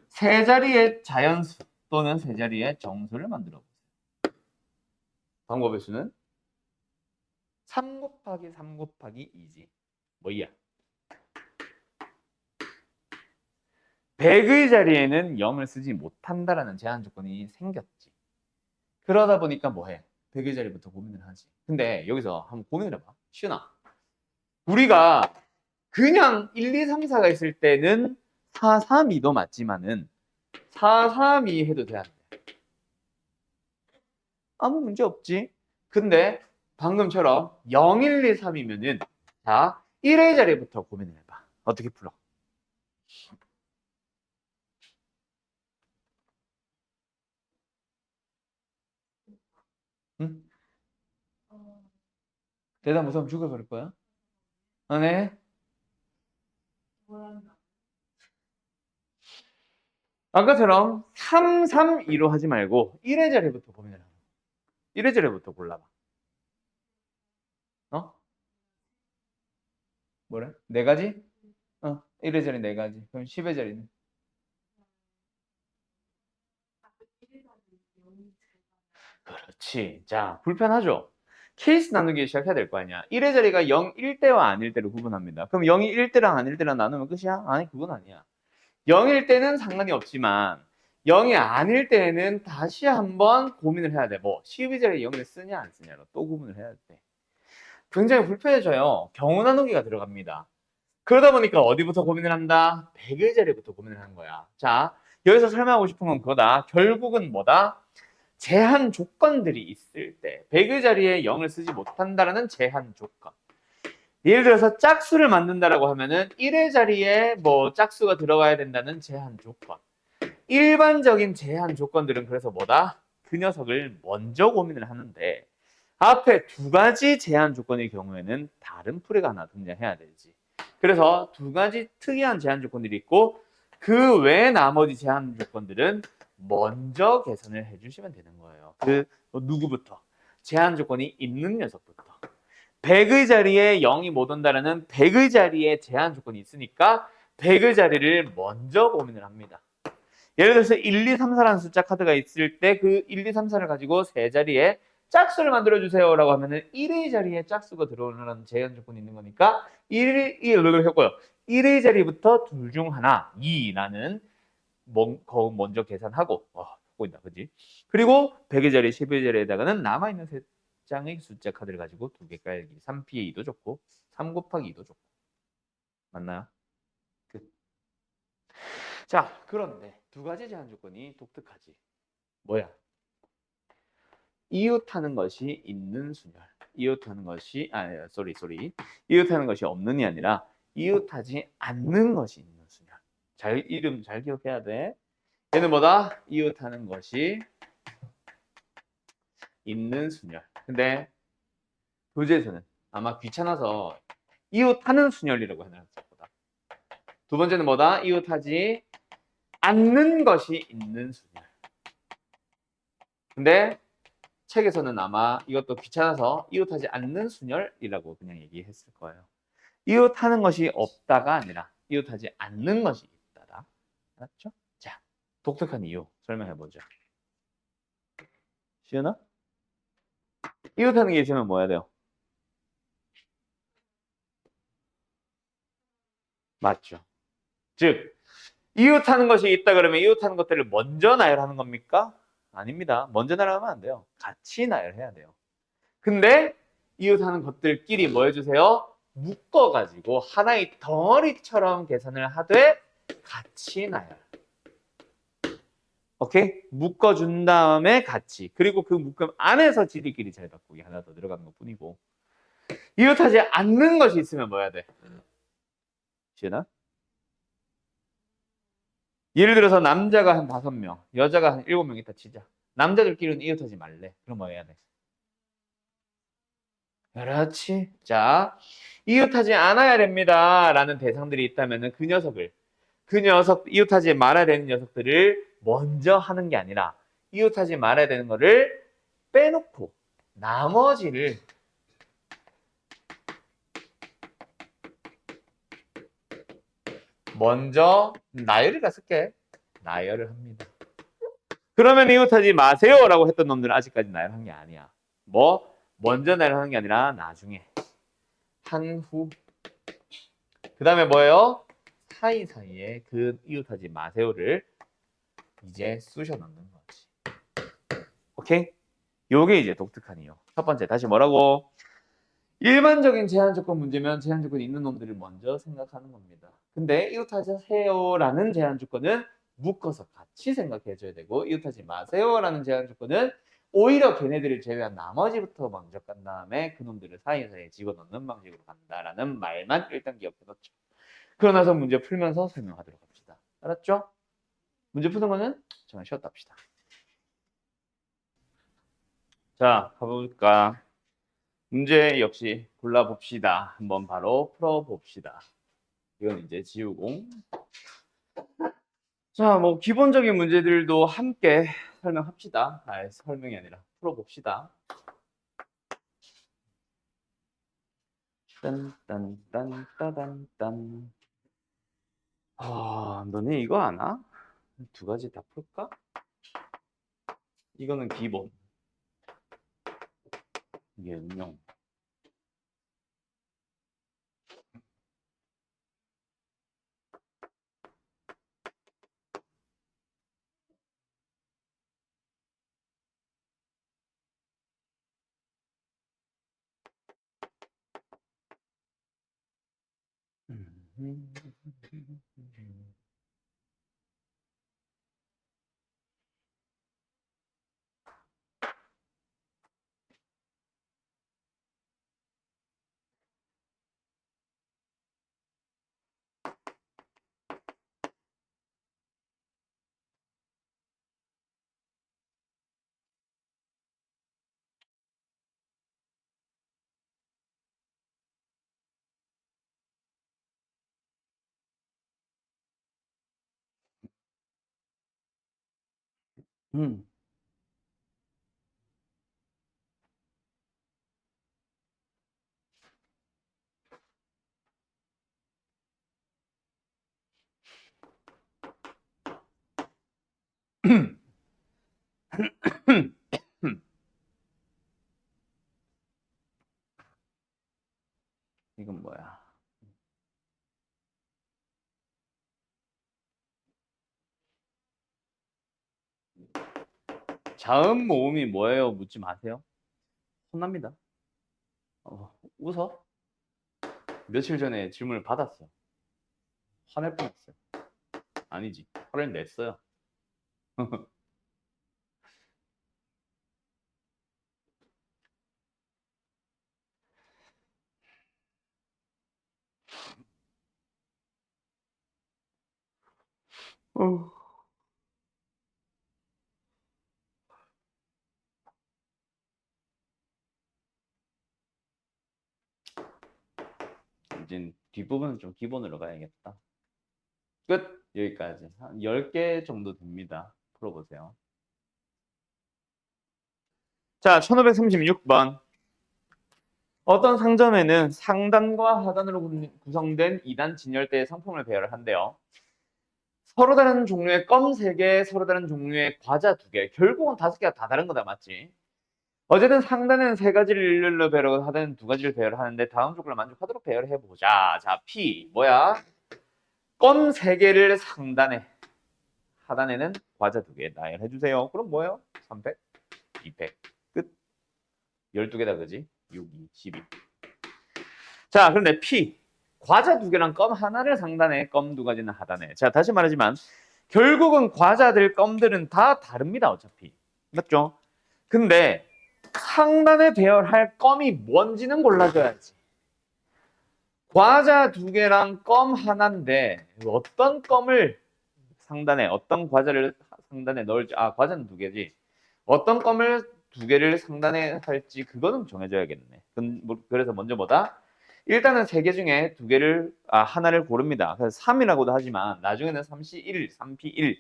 세 자리의 자연수 또는 세 자리의 정수를 만들어 보세요. 방법의 수는 3 곱하기 3 곱하기 2지. 뭐야? 100의 자리에는 0을 쓰지 못한다라는 제한 조건이 생겼지. 그러다 보니까 뭐해? 100의 자리부터 고민을 하지. 근데 여기서 한번 고민을 해봐. 시윤아. 우리가 그냥 1, 2, 3, 4가 있을 때는 4, 3, 2도 맞지만은 4, 3, 2 해도 돼. 아무 문제 없지. 근데 방금처럼 0, 1, 2, 3이면은 자, 1의 자리부터 고민을 해봐. 어떻게 풀어? 응? 대답 못하면 죽어버릴 거야? 아, 네? 아까처럼 3, 3, 2로 하지 말고 1의 자리부터 고민을 하는 거야. 1의 자리부터 골라봐. 어? 뭐래? 네 가지? 1의 자리 네 가지. 그럼 10의 자리는? 그렇지. 자, 불편하죠? 케이스 나누기 시작해야 될 거 아니야. 1의 자리가 0, 1대와 아닐 때로 구분합니다. 그럼 0이 1대랑 아닐 때랑 나누면 끝이야? 아니, 그건 아니야. 0일 때는 상관이 없지만 0이 아닐 때는 다시 한번 고민을 해야 돼. 뭐 12 자리에 0을 쓰냐 안 쓰냐로 또 구분을 해야 돼. 굉장히 불편해져요. 경우 나누기가 들어갑니다. 그러다 보니까 어디부터 고민을 한다? 100의 자리부터 고민을 하는 거야. 자, 여기서 설명하고 싶은 건 그거다. 결국은 뭐다? 제한 조건들이 있을 때 100의 자리에 0을 쓰지 못한다라는 제한 조건. 예를 들어서 짝수를 만든다라고 하면은 1의 자리에 뭐 짝수가 들어가야 된다는 제한 조건. 일반적인 제한 조건들은 그래서 뭐다? 그 녀석을 먼저 고민을 하는데 앞에 두 가지 제한 조건의 경우에는 다른 풀이가 하나 등장해야 되지. 그래서 두 가지 특이한 제한 조건들이 있고 그 외 나머지 제한 조건들은 먼저 계산을 해주시면 되는 거예요. 누구부터? 제한 조건이 있는 녀석부터. 100의 자리에 0이 못 온다라는 100의 자리에 제한 조건이 있으니까 100의 자리를 먼저 고민을 합니다. 예를 들어서 1, 2, 3, 4라는 숫자 카드가 있을 때 그 1, 2, 3, 4를 가지고 세 자리에 짝수를 만들어 주세요 라고 하면은 1의 자리에 짝수가 들어오는 제한 조건이 있는 거니까 1을 했고요. 1의 자리부터 둘 중 하나 2라는 먼저 계산하고 보인다 그지? 그리고 100의 자리 10의 자리에다가는 남아있는 세 장의 숫자 카드를 가지고 두 개 깔기 3p의 2도 좋고 3 곱하기 2도 좋고 맞나요? 자, 그런데 두 가지 제한 조건이 독특하지. 뭐야? 이웃하는 것이 있는 순열. 이웃하는 것이 이웃하는 것이 없는이 아니라 이웃하지 않는 것이 있는 순열. 이름 잘 기억해야 돼. 얘는 뭐다? 이웃하는 것이 있는 순열. 근데 교재에서는 아마 귀찮아서 이웃하는 순열이라고 해놨을 거다. 두 번째는 뭐다? 이웃하지 않는 것이 있는 순열. 근데 책에서는 아마 이것도 귀찮아서 이웃하지 않는 순열이라고 그냥 얘기했을 거예요. 이웃하는 것이 없다가 아니라 이웃하지 않는 것이 있다다. 알았죠? 자, 독특한 이유 설명해보죠. 시연아? 이웃하는 게 있으면 뭐 해야 돼요? 맞죠. 즉, 이웃하는 것이 있다 그러면 이웃하는 것들을 먼저 나열하는 겁니까? 아닙니다. 먼저 나열하면 안 돼요. 같이 나열해야 돼요. 근데 이웃하는 것들끼리 뭐 해주세요? 묶어가지고 하나의 덩어리처럼 계산을 하되 같이 나열. 오케이? 묶어준 다음에 같이. 그리고 그 묶음 안에서 지들끼리 잘 바꾸기 하나 더 들어가는 것 뿐이고. 이웃하지 않는 것이 있으면 뭐 해야 돼? 지은아? 예를 들어서 남자가 한 5명, 여자가 한 7명 있다 치자. 남자들끼리는 이웃하지 말래. 그럼 뭐 해야 돼? 그렇지. 자, 이웃하지 않아야 됩니다. 라는 대상들이 있다면 그 녀석, 이웃하지 말아야 되는 녀석들을 먼저 하는 게 아니라 이웃하지 말아야 되는 거를 빼놓고 나머지를 먼저 나열이라 쓸게. 나열을 합니다. 그러면 이웃하지 마세요라고 했던 놈들은 아직까지 나열한 게 아니야. 뭐 먼저 나열하는 게 아니라 나중에 한 후. 그 다음에 뭐예요? 사이사이에 그 이웃하지 마세요를 이제 쑤셔 넣는 거지. 오케이? 요게 이제 독특한 이유. 첫 번째 다시 뭐라고? 일반적인 제한 조건 문제면 제한 조건이 있는 놈들을 먼저 생각하는 겁니다. 근데 이웃하세요라는 제한 조건은 묶어서 같이 생각해 줘야 되고 이웃하지 마세요라는 제한 조건은 오히려 걔네들을 제외한 나머지부터 먼저 간 다음에 그놈들을 사이사이에 집어넣는 방식으로 간다라는 말만 일단 기억해 놓죠. 그러고 나서 문제 풀면서 설명하도록 합시다. 알았죠? 문제 푸는 거는 잠깐 쉬었다 합시다. 자, 가볼까? 문제 역시 골라봅시다. 한번 바로 풀어봅시다. 이건 이제 지우공. 자, 뭐 기본적인 문제들도 함께 설명합시다. 설명이 아니라 풀어봅시다. 딴딴딴따단딴. 너네 이거 아나? 두 가지 다 풀까? 이거는 기본. 이게 응용. 음. 이건 뭐야? 자음 모음이 뭐예요? 묻지 마세요. 혼납니다. 웃어? 며칠 전에 질문을 받았어. 화낼 뻔했어요. 아니지. 화를 냈어요. 어. 이제 뒷부분은 좀 기본으로 가야겠다. 끝! 여기까지. 한 10개 정도 됩니다. 풀어보세요. 자, 1536번. 어떤 상점에는 상단과 하단으로 구성된 2단 진열대의 상품을 배열한대요. 서로 다른 종류의 껌 3개, 서로 다른 종류의 과자 2개. 결국은 5개가 다 다른 거다, 맞지? 어쨌든 상단에는 3가지를 일렬로 배열하고 하단에는 2가지를 배열하는데 다음 조건을 만족하도록 배열해보자. 자, P. 뭐야? 껌 3개를 상단에, 하단에는 과자 2개 나열해주세요. 그럼 뭐예요? 300, 200. 끝. 12개다, 그지? 6, 2, 12. 자, 그런데 P. 과자 2개랑 껌 하나를 상단에, 껌 2가지는 하단에. 자, 다시 말하지만 결국은 과자들, 껌들은 다 다릅니다. 어차피. 맞죠? 근데 상단에 배열할 껌이 뭔지는 골라줘야지. 과자 2개랑 껌 하나인데 어떤 껌을 상단에, 어떤 과자를 상단에 넣을지. 아, 과자는 2개지. 어떤 껌을 2개를 상단에 할지 그거는 정해줘야겠네. 그래서 먼저 뭐다? 일단은 3개 중에 2개를, 하나를 고릅니다. 그래서 3이라고도 하지만 나중에는 3C1, 3P1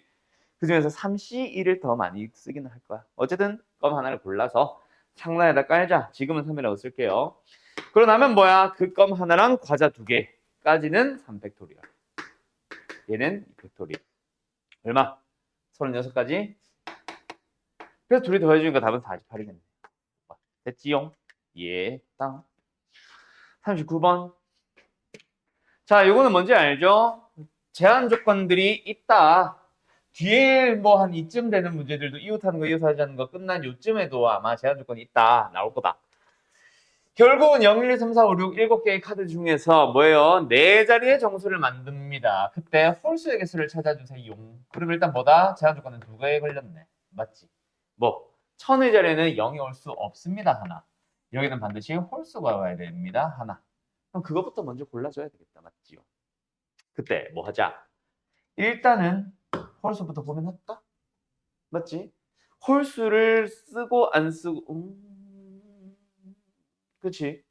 그 중에서 3C1을 더 많이 쓰기는 할 거야. 어쨌든 껌 하나를 골라서 상단에다 깔자. 지금은 3이라고 쓸게요. 그러고 나면 뭐야? 그 껌 하나랑 과자 2개까지는 3팩토리얼. 얘는 2팩토리얼. 얼마? 36가지. 그래서 둘이 더해주니까 답은 48이겠네. 됐지용? 예, 땅. 39번. 자, 요거는 뭔지 알죠? 제한 조건들이 있다. 뒤에 뭐 한 이쯤 되는 문제들도 이웃하는 거, 이웃하지 거 끝난 요쯤에도 아마 제한 조건이 있다. 나올 거다. 결국은 0, 1, 2, 3, 4, 5, 6, 7개의 카드 중에서 뭐예요? 4자리의 정수를 만듭니다. 그때 홀수의 개수를 찾아주세요. 그럼 일단 뭐다? 제한 조건은 2개에 걸렸네. 맞지? 뭐, 1000의 자리에는 0이 올 수 없습니다. 하나. 여기는 반드시 홀수가 와야 됩니다. 하나. 그럼 그것부터 먼저 골라줘야 되겠다. 맞지요? 그때 뭐 하자? 일단은 홀수부터 고민할까? 맞지? 홀수를 쓰고 안 쓰고, 그치?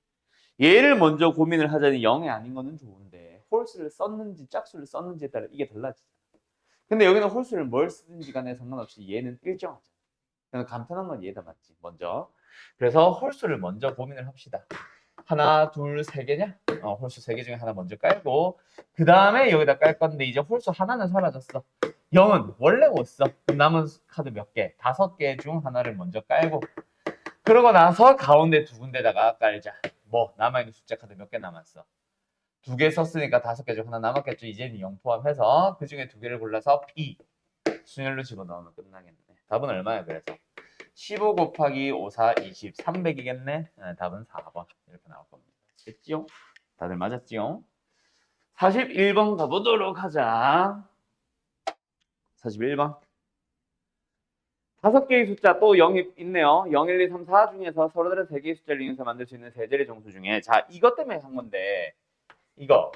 얘를 먼저 고민을 하자니 0이 아닌 거는 좋은데 홀수를 썼는지 짝수를 썼는지에 따라 이게 달라지잖아. 근데 여기는 홀수를 뭘 쓰든지 간에 상관없이 얘는 일정하잖아. 그래서 간편한 건 얘다, 맞지? 먼저. 그래서 홀수를 먼저 고민을 합시다. 하나, 둘, 3개냐? 홀수 3개 중에 하나 먼저 깔고 그 다음에 여기다 깔 건데 이제 홀수 하나는 사라졌어. 0은 원래 못 써. 남은 카드 몇 개? 5개 중 하나를 먼저 깔고 그러고 나서 가운데 2군데다가 깔자. 뭐 남아있는 숫자 카드 몇 개 남았어? 2개 썼으니까 5개 중 하나 남았겠죠. 이제는 0 포함해서 그 중에 2개를 골라서 P 순열로 집어넣으면 끝나겠네. 답은 얼마야? 그래서 15 곱하기 5, 4, 20, 300이겠네. 네, 답은 4번 이렇게 나올 겁니다. 됐지요? 다들 맞았지요? 41번 가보도록 하자. 41번. 5개의 숫자 또 0이 있네요. 0, 1, 2, 3, 4 중에서 서로 다른 3개의 숫자를 이용해서 만들 수 있는 세제의 정수 중에 자, 이것 때문에 한 건데 이거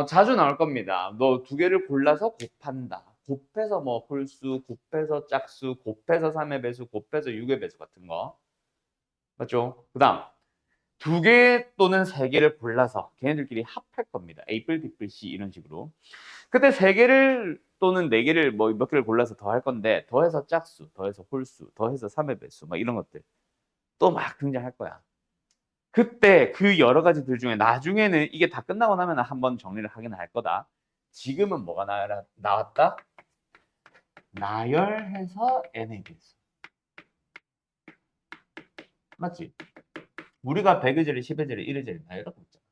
자주 나올 겁니다. 너 2개를 골라서 곱한다. 곱해서 뭐 홀수, 곱해서 짝수, 곱해서 3의 배수, 곱해서 6의 배수 같은 거. 맞죠? 그 다음 2개 또는 3개를 골라서 걔네들끼리 합할 겁니다. A 뿔, B 뿔, C 이런 식으로. 그때 3개를 또는 4개를 뭐 몇 개를 골라서 더 할 건데 더해서 짝수, 더해서 홀수, 더해서 3의 배수 막 이런 것들 또 막 등장할 거야. 그때 그 여러 가지들 중에 나중에는 이게 다 끝나고 나면 한번 정리를 하긴 할 거다. 지금은 뭐가 나왔다? 나열해서 n의 배수. 맞지? 우리가 100의 제리, 10의 제리, 1의 제리 나열하고 있잖아.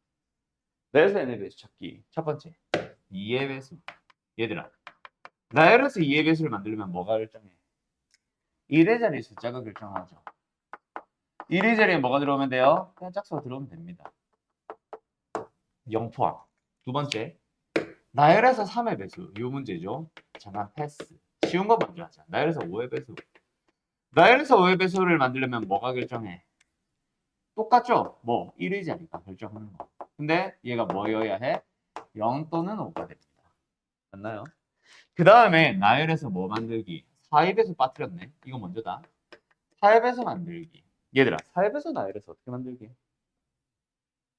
나열해서 n의 배수 찾기. 첫 번째, 2의 배수. 얘들아, 나열해서 2의 배수를 만들려면 뭐가 결정해? 1의 자리 숫자가 결정하죠. 1의 자리에 뭐가 들어오면 돼요? 그냥 짝수가 들어오면 됩니다. 0 포함. 두 번째, 나열해서 3의 배수. 이 문제죠. 잠깐 패스. 쉬운 거 먼저 하자. 나열해서 5의 배수. 나열해서 5의 배수를 만들려면 뭐가 결정해? 똑같죠? 뭐 1의 자리가 결정하는 거. 근데 얘가 뭐여야 해? 0 또는 5가 됩니다. 맞나요? 그 다음에 나열해서 뭐 만들기? 4의 빠뜨렸네. 이거 먼저다. 4의 만들기. 얘들아, 4의 나열해서 어떻게 만들기?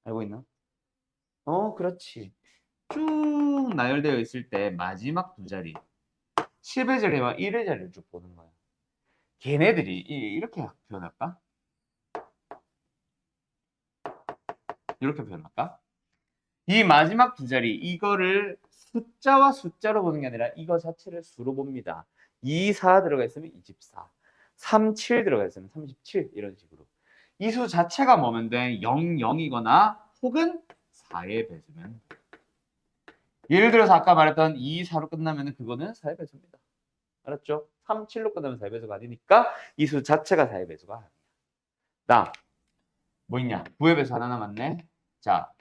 알고 있나? 그렇지. 쭉 나열되어 있을 때 마지막 두 자리 10의 자리와 1의 자리를 쭉 보는 거야. 걔네들이 이렇게 표현할까? 이렇게 표현할까? 이 마지막 두 자리 이거를 숫자와 숫자로 보는 게 아니라 이거 자체를 수로 봅니다. 2, 4 들어가 있으면 24, 3, 7 들어가 있으면 37 이런 식으로. 이 수 자체가 뭐면 돼? 0, 0이거나 혹은 4의 배수면 돼. 예를 들어서 아까 말했던 2, 4로 끝나면 그거는 4의 배수입니다. 알았죠? 3, 7로 끝나면 4의 배수가 아니니까 이 수 자체가 4의 배수가 아니야. 다음 뭐 있냐? 9의 배수 하나 남았네. 자,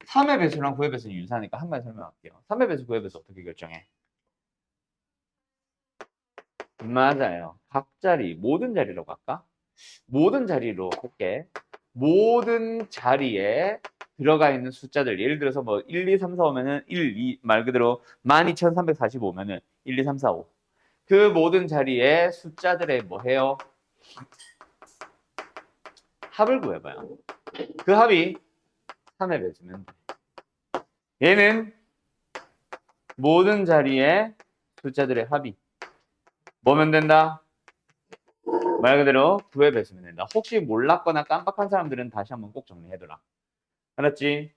3의 배수랑 9의 배수는 유사하니까 한 마디 설명할게요. 3의 배수, 9의 배수 어떻게 결정해? 맞아요. 각 자리, 모든 자리라고 할까? 모든 자리로 할게. 모든 자리에 들어가 있는 숫자들, 예를 들어서 뭐 1, 2, 3, 4 오면은 1, 2, 말 그대로 12,345면은 1, 2, 3, 4, 5. 그 모든 자리에 숫자들의 뭐 해요? 합을 구해봐요. 그 합이 3의 배수면 얘는 모든 자리에 숫자들의 합이 뭐면 된다? 말 그대로 9의 배수면 된다. 혹시 몰랐거나 깜빡한 사람들은 다시 한번 꼭 정리해둬라. 알았지?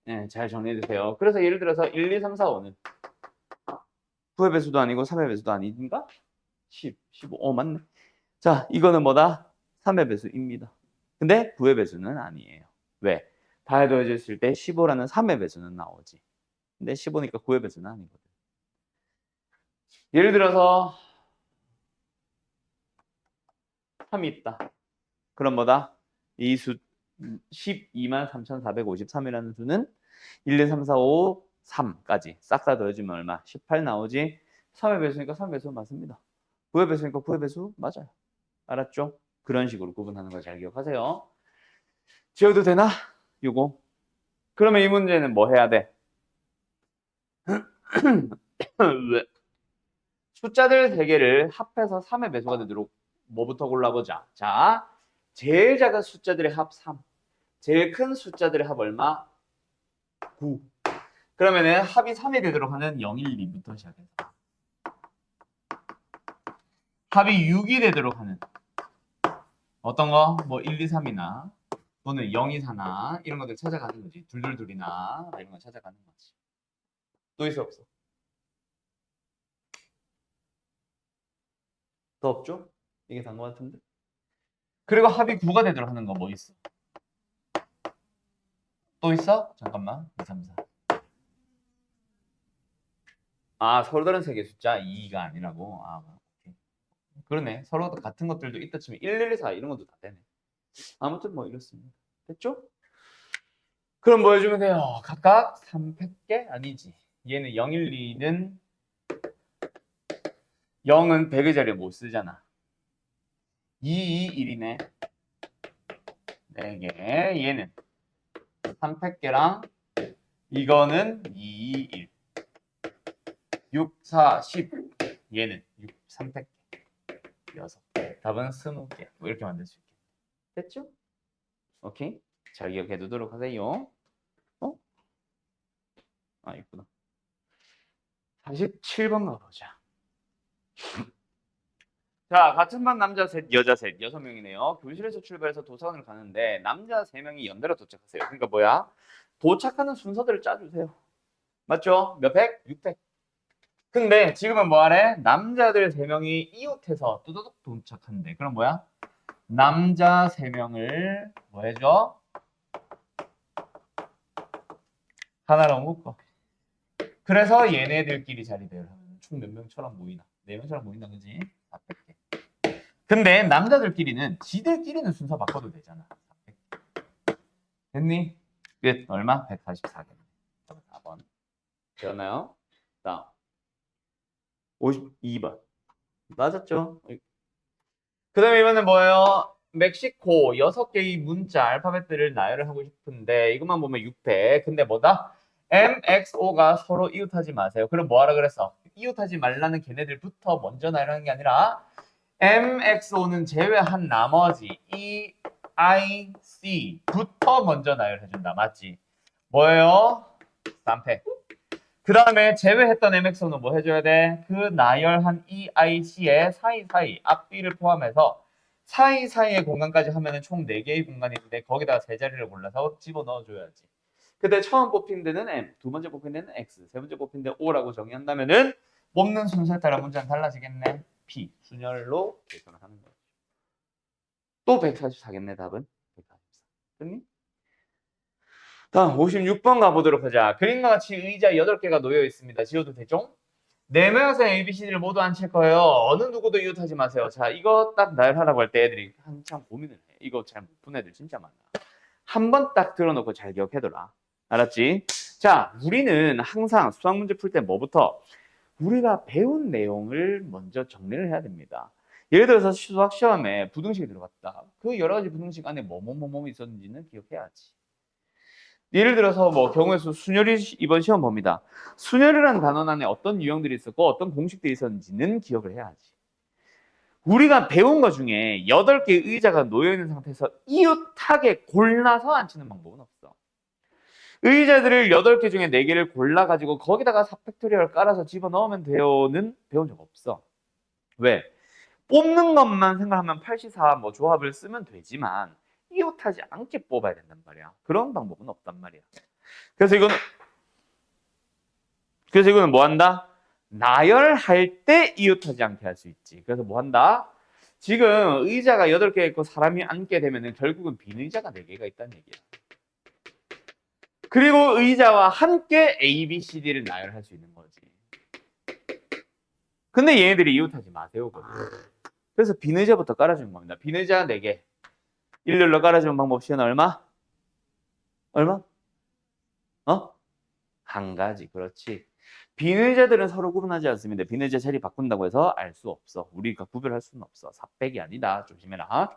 네, 잘 정리해주세요. 그래서 예를 들어서 1, 2, 3, 4, 5는 9의 배수도 아니고 3의 배수도 아닌가? 10, 15, 맞네. 자, 이거는 뭐다? 3의 배수입니다. 근데 9의 배수는 아니에요. 왜? 다 더해졌을 때 15라는 3의 배수는 나오지. 근데 15니까 9의 배수는 아니거든. 예를 들어서 3이 있다. 그럼 뭐다? 이 수 12만 3,453이라는 수는 1, 2, 3, 4, 5, 3까지 싹 다 더해주면 얼마? 18 나오지? 3의 배수니까 3의 배수 맞습니다. 9의 배수니까 9의 배수 맞아요. 알았죠? 그런 식으로 구분하는 거 잘 기억하세요. 지워도 되나? 요거. 그러면 이 문제는 뭐 해야 돼? 숫자들 3개를 합해서 3의 배수가 되도록 뭐부터 골라보자. 자, 제일 작은 숫자들의 합 3. 제일 큰 숫자들의 합 얼마? 9. 그러면은 합이 3이 되도록 하는 0, 1, 2부터 시작해서 합이 6이 되도록 하는 어떤 거? 뭐 1, 2, 3이나 또는 0, 2, 4나 이런 것들 찾아가는 거지. 둘둘둘이나 이런 거 찾아가는 거지. 또 있어 없어? 더 없죠? 이게 단 거 같은데? 그리고 합이 9가 되도록 하는 거 뭐 있어? 또 있어? 잠깐만. 2, 3, 4. 아, 서로 다른 세개 숫자 2가 아니라고? 아, 오케이. 그러네. 서로 같은 것들도 있다 치면 1, 1, 2, 4 이런 것도 다 되네. 아무튼 뭐 이렇습니다. 됐죠? 그럼 뭐 해주면 돼요? 각각 300개? 아니지. 얘는 0, 1, 2는 0은 100의 자리에 못 쓰잖아. 2, 2, 1이네. 4개. 얘는 300개랑 이거는 2, 2, 1. 6, 4, 10. 얘는 6, 300개. 6개. 답은 20개. 뭐 이렇게 만들 수 있겠네. 됐죠? 오케이. 잘 기억해 두도록 하세요. 어? 아, 있구나. 47번 가보자. 자, 같은 반 남자 셋, 여자 셋, 6명이네요. 교실에서 출발해서 도서관을 가는데 남자 3명이 연달아 도착하세요. 그러니까 뭐야? 도착하는 순서대로 짜주세요. 맞죠? 몇 백? 600. 근데 지금은 뭐 하래? 남자들 3명이 이웃해서 뚜두둑 도착한대. 그럼 뭐야? 남자 3명을 뭐 해줘? 하나로 묶어. 그래서 얘네들끼리 자리 대를 하면 총 몇 명처럼 모이나? 4명처럼 모인다, 그지? 400개. 근데 남자들끼리는 지들끼리는 순서 바꿔도 되잖아. 400개. 됐니? 끝. 얼마? 144개. 4번. 되었나요? 다음. 52번. 맞았죠? 그 다음에 이번엔 뭐예요? 멕시코 6개의 문자 알파벳들을 나열을 하고 싶은데 이것만 보면 600. 근데 뭐다? MXO가 서로 이웃하지 마세요. 그럼 뭐하라 그랬어? 이웃하지 말라는 걔네들부터 먼저 나열하는 게 아니라 MXO는 제외한 나머지 EIC부터 먼저 나열해준다. 맞지? 뭐예요? 쌈팩. 그 다음에 제외했던 MXO는 뭐 해줘야 돼? 그 나열한 EIC의 사이사이 앞뒤를 포함해서 사이사이의 공간까지 하면 총 4개의 공간이 있는데 거기다가 세 자리를 골라서 집어넣어줘야지. 근데 처음 뽑힌 데는 M, 두 번째 뽑힌 데는 X, 세 번째 뽑힌 데 O라고 정의한다면은 뽑는 순서에 따라 문제는 달라지겠네. P, 순열로 계산을 하는 거죠. 또 144겠네, 답은. 144. 됐니? 다음 56번 가보도록 하자. 그림과 같이 의자 8개가 놓여 있습니다. 지워도 되죠? 네 명에서 ABCD를 모두 앉힐 거예요. 어느 누구도 이웃하지 마세요. 자, 이거 딱 나열하라고 할 때 애들이 한참 고민을 해. 이거 잘 못 푼 애들 진짜 많아. 한 번 딱 들어놓고 잘 기억해둬라. 알았지? 자, 우리는 항상 수학 문제 풀 때 뭐부터? 우리가 배운 내용을 먼저 정리를 해야 됩니다. 예를 들어서 수학 시험에 부등식이 들어갔다. 그 여러 가지 부등식 안에 뭐뭐 있었는지는 기억해야지. 예를 들어서 뭐 경우의 수 순열이 이번 시험 봅니다. 순열이라는 단원 안에 어떤 유형들이 있었고 어떤 공식들이 있었는지는 기억을 해야지. 우리가 배운 것 중에 8개의 의자가 놓여있는 상태에서 이웃하게 골라서 앉히는 방법은 없어. 의자들을 8개 중에 4개를 골라가지고 거기다가 4팩토리얼 깔아서 집어넣으면 돼요는 배운 적 없어. 왜? 뽑는 것만 생각하면 8시4 뭐 조합을 쓰면 되지만 이웃하지 않게 뽑아야 된단 말이야. 그런 방법은 없단 말이야. 그래서 이거는 뭐 한다? 나열할 때 이웃하지 않게 할 수 있지. 그래서 뭐 한다? 지금 의자가 8개 있고 사람이 앉게 되면 결국은 빈 의자가 4개가 있다는 얘기야. 그리고 의자와 함께 A, B, C, D를 나열할 수 있는 거지. 근데 얘네들이 이웃하지 마세요. 그래서 빈 의자부터 깔아주는 겁니다. 빈 의자 4개. 일렬로 깔아주는 방법 시간 얼마? 얼마? 한 가지. 그렇지. 빈 의자들은 서로 구분하지 않습니다. 빈 의자 자리 바꾼다고 해서 알 수 없어. 우리가 구별할 수는 없어. 400이 아니다. 조심해라.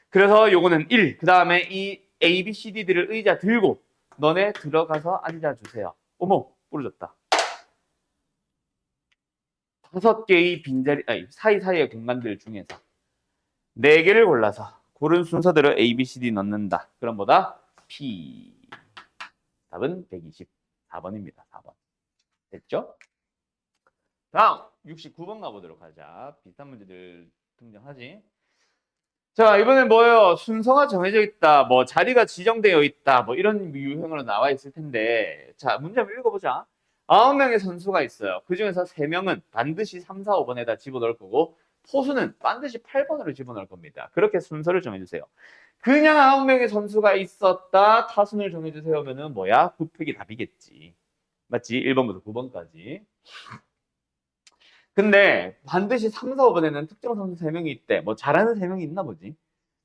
그래서 요거는 1. 그 다음에 이 A, B, C, D들을 의자 들고 너네 들어가서 앉아주세요. 어머, 부러졌다. 5개의 빈자리, 사이사이의 공간들 중에서 4개를 골라서 고른 순서대로 A, B, C, D 넣는다. 그럼 뭐다? P. 답은 124번입니다. 4번. 됐죠? 다음 69번 가보도록 하자. 비슷한 문제들 등장하지. 자, 이번엔 뭐예요? 순서가 정해져 있다. 뭐 자리가 지정되어 있다. 뭐 이런 유형으로 나와 있을 텐데. 자, 문제 한번 읽어보자. 9명의 선수가 있어요. 그 중에서 3명은 반드시 3, 4, 5번에다 집어넣을 거고 포수는 반드시 8번으로 집어넣을 겁니다. 그렇게 순서를 정해주세요. 그냥 9명의 선수가 있었다. 타순을 정해주세요 하면은 뭐야? 9팩이 답이겠지. 맞지? 1번부터 9번까지. 근데 반드시 3, 4, 5번에는 특정 선수 3명이 있대. 뭐 잘하는 3명이 있나 보지.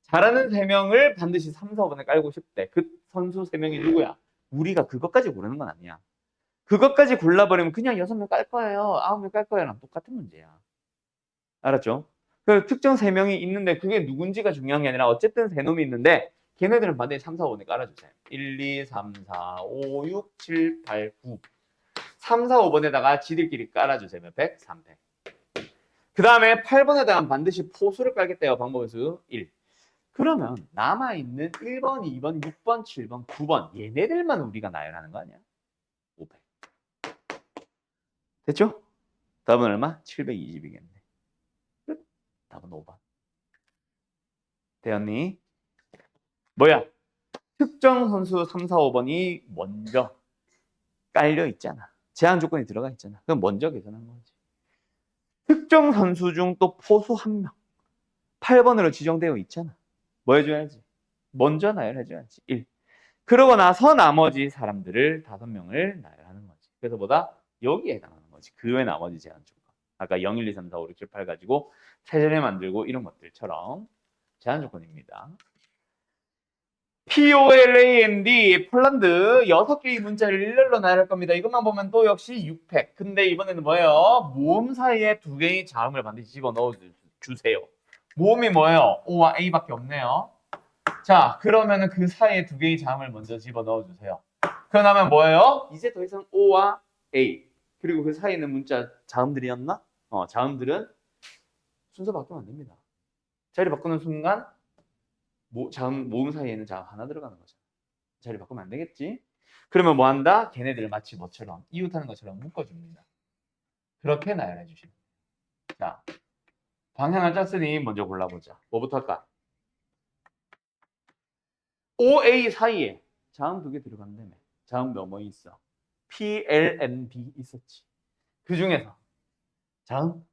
잘하는 3명을 반드시 3, 4, 5번에 깔고 싶대. 그 선수 3명이 누구야? 우리가 그것까지 고르는 건 아니야. 그것까지 골라버리면 그냥 6명 깔 거예요. 9명 깔 거예요랑 똑같은 문제야. 알았죠? 그 특정 3명이 있는데 그게 누군지가 중요한 게 아니라 어쨌든 3놈이 있는데 걔네들은 반드시 3, 4, 5번에 깔아주세요. 1, 2, 3, 4, 5, 6, 7, 8, 9. 3, 4, 5번에다가 지들끼리 깔아주세요. 100, 300. 그 다음에 8번에다가 반드시 포수를 깔겠대요. 방법의 수 1. 그러면 남아있는 1번, 2번, 6번, 7번, 9번 얘네들만 우리가 나열하는 거 아니야? 500. 됐죠? 답은 얼마? 720이겠네. 끝. 답은 5번. 되었니? 뭐야? 특정 선수 3, 4, 5번이 먼저 깔려 있잖아. 제한 조건이 들어가 있잖아. 그럼 먼저 계산한 거지. 특정 선수 중 또 포수 1명. 8번으로 지정되어 있잖아. 뭐 해줘야지? 먼저 나열해줘야지. 1. 그러고 나서 나머지 사람들을 5명을 나열하는 거지. 그래서 뭐다? 여기에 해당하는 거지. 그 외 나머지 제한 조건. 아까 0, 1, 2, 3, 4, 5, 6, 7, 8 가지고 세전에 만들고 이런 것들처럼 제한 조건입니다. POLAND 폴란드 6개의 문자를 일렬로 나열할 겁니다. 이것만 보면 또 역시 6팩. 근데 이번에는 뭐예요? 모음 사이에 2개의 자음을 반드시 집어넣어 주세요. 모음이 뭐예요? O와 A밖에 없네요. 자, 그러면은 그 사이에 2개의 자음을 먼저 집어넣어 주세요. 그러면 뭐예요? 이제 더 이상 O와 A 그리고 그 사이에 있는 문자 자음들이었나? 자음들은 순서 바꾸면 안 됩니다. 자리 바꾸는 순간 자음 모음 사이에는 자음 하나 들어가는 거죠. 자리 바꾸면 안 되겠지? 그러면 뭐 한다? 걔네들을 마치 뭐처럼 이웃하는 것처럼 묶어줍니다. 그렇게 나열해 주시면 돼요. 자, 방향을 짰으니 먼저 골라보자. 뭐부터 할까? OA 사이에 자음 두 개 들어간다며. 자음 뭐 있어? P, L, N, D 있었지. 그 중에서 자음,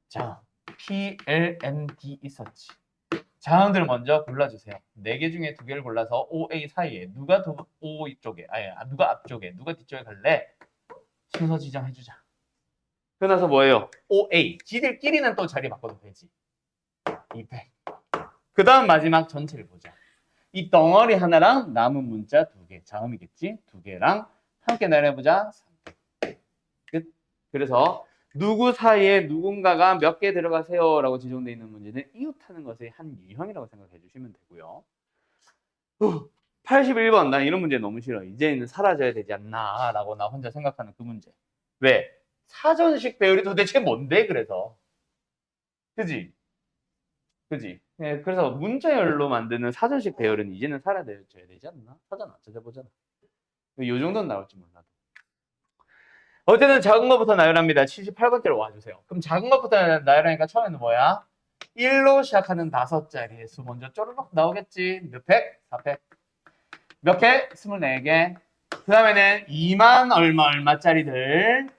P, L, N, D 있었지. 자음들 먼저 골라주세요. 4개 중에 2개를 골라서 OA 사이에 누가 O 쪽에, 누가 앞쪽에, 누가 뒤쪽에 갈래? 순서 지정해주자. 그러나서 뭐예요? OA. 지들끼리는 또 자리 바꿔도 되지. 200. 그 다음 마지막 전체를 보자. 이 덩어리 하나랑 남은 문자 2개. 자음이겠지? 2개랑 함께 나열해보자. 300. 끝. 그래서 누구 사이에 누군가가 몇 개 들어가세요 라고 지정되어 있는 문제는 이웃하는 것의 한 유형이라고 생각해 주시면 되고요. 81번 난 이런 문제 너무 싫어. 이제는 사라져야 되지 않나 라고 나 혼자 생각하는 그 문제. 왜? 사전식 배열이 도대체 뭔데 그래서? 그지? 그지? 네, 그래서 문자열로 만드는 사전식 배열은 이제는 사라져야 되지 않나? 사전 안 찾아보잖아. 이 정도는 나올지 몰라도. 어쨌든 작은 것부터 나열합니다. 78번째로 와주세요. 그럼 작은 것부터 나열하니까 처음에는 뭐야? 1로 시작하는 5자리의 수 먼저 쪼르륵 나오겠지. 몇 팩? 4팩. 몇 개? 24개. 그 다음에는 2만 얼마짜리들.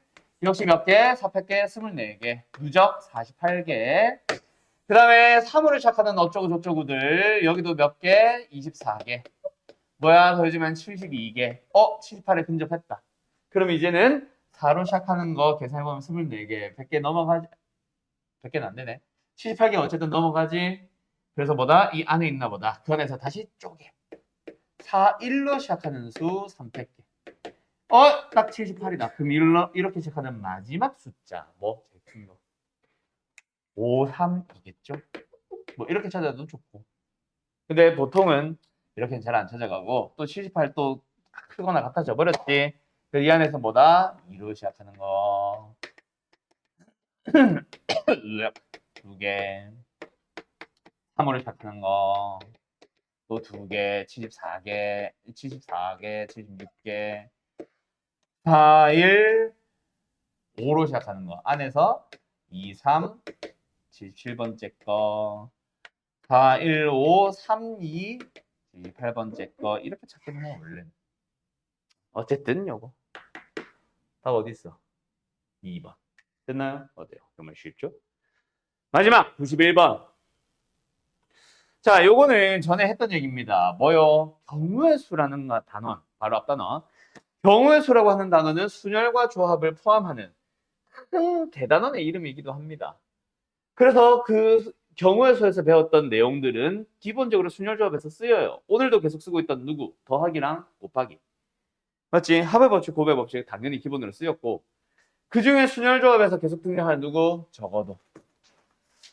역시 몇 개? 4팩 24개. 누적 48개. 그 다음에 3으로 시작하는 어쩌고 저쩌고들. 여기도 몇 개? 24개. 뭐야? 더해주면 72개. 78에 근접했다. 그럼 이제는 4로 시작하는 거 계산해보면 24개. 100개 넘어가지. 100개는 안 되네. 78개 어쨌든 넘어가지. 그래서 뭐다? 이 안에 있나 보다. 그 안에서 다시 쪼개. 4, 1로 시작하는 수 3팩 개. 딱 78이다. 그럼 이렇게 시작하는 마지막 숫자. 뭐? 제일 큰 거. 5, 3이겠죠? 뭐 이렇게 찾아도 좋고. 근데 보통은 이렇게는 잘 안 찾아가고 또 78 또 크거나 같아져 버렸지. 이 안에서 뭐다? 2로 시작하는 거. 2개. 3으로 시작하는 거. 또 2개. 74개. 74개. 76개. 4, 1. 5로 시작하는 거. 안에서 2, 3. 77번째 거. 4, 1, 5, 3, 2. 8번째 거. 이렇게 찾기는 해, 원래는. 어쨌든 요거. 답 어디 있어? 2번. 됐나요? 어때요? 정말 쉽죠? 마지막 91번. 자, 요거는 전에 했던 얘기입니다. 뭐요? 경우의 수라는 단원. 바로 앞 단원. 경우의 수라고 하는 단어는 순열과 조합을 포함하는 큰 대단원의 이름이기도 합니다. 그래서 그 경우의 수에서 배웠던 내용들은 기본적으로 순열 조합에서 쓰여요. 오늘도 계속 쓰고 있던 누구? 더하기랑 곱하기. 맞지? 합의 법칙, 곱의 법칙 당연히 기본으로 쓰였고 그 중에 순열 조합에서 계속 등장할 누구? 적어도.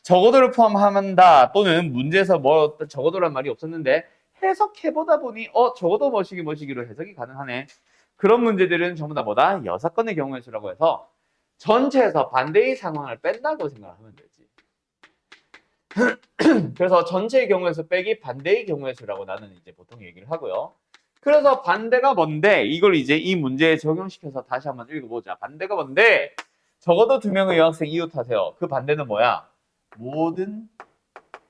적어도를 포함한다 또는 문제에서 뭐 적어도란 말이 없었는데 해석해보다 보니 적어도 뭐시기로 해석이 가능하네. 그런 문제들은 전부 다 뭐다? 6건의 경우의 수라고 해서 전체에서 반대의 상황을 뺀다고 생각하면 되지. 그래서 전체의 경우의 수 빼기 반대의 경우의 수라고 나는 이제 보통 얘기를 하고요. 그래서 반대가 뭔데? 이걸 이제 이 문제에 적용시켜서 다시 한번 읽어보자. 반대가 뭔데? 적어도 2명의 여학생 이웃하세요. 그 반대는 뭐야? 모든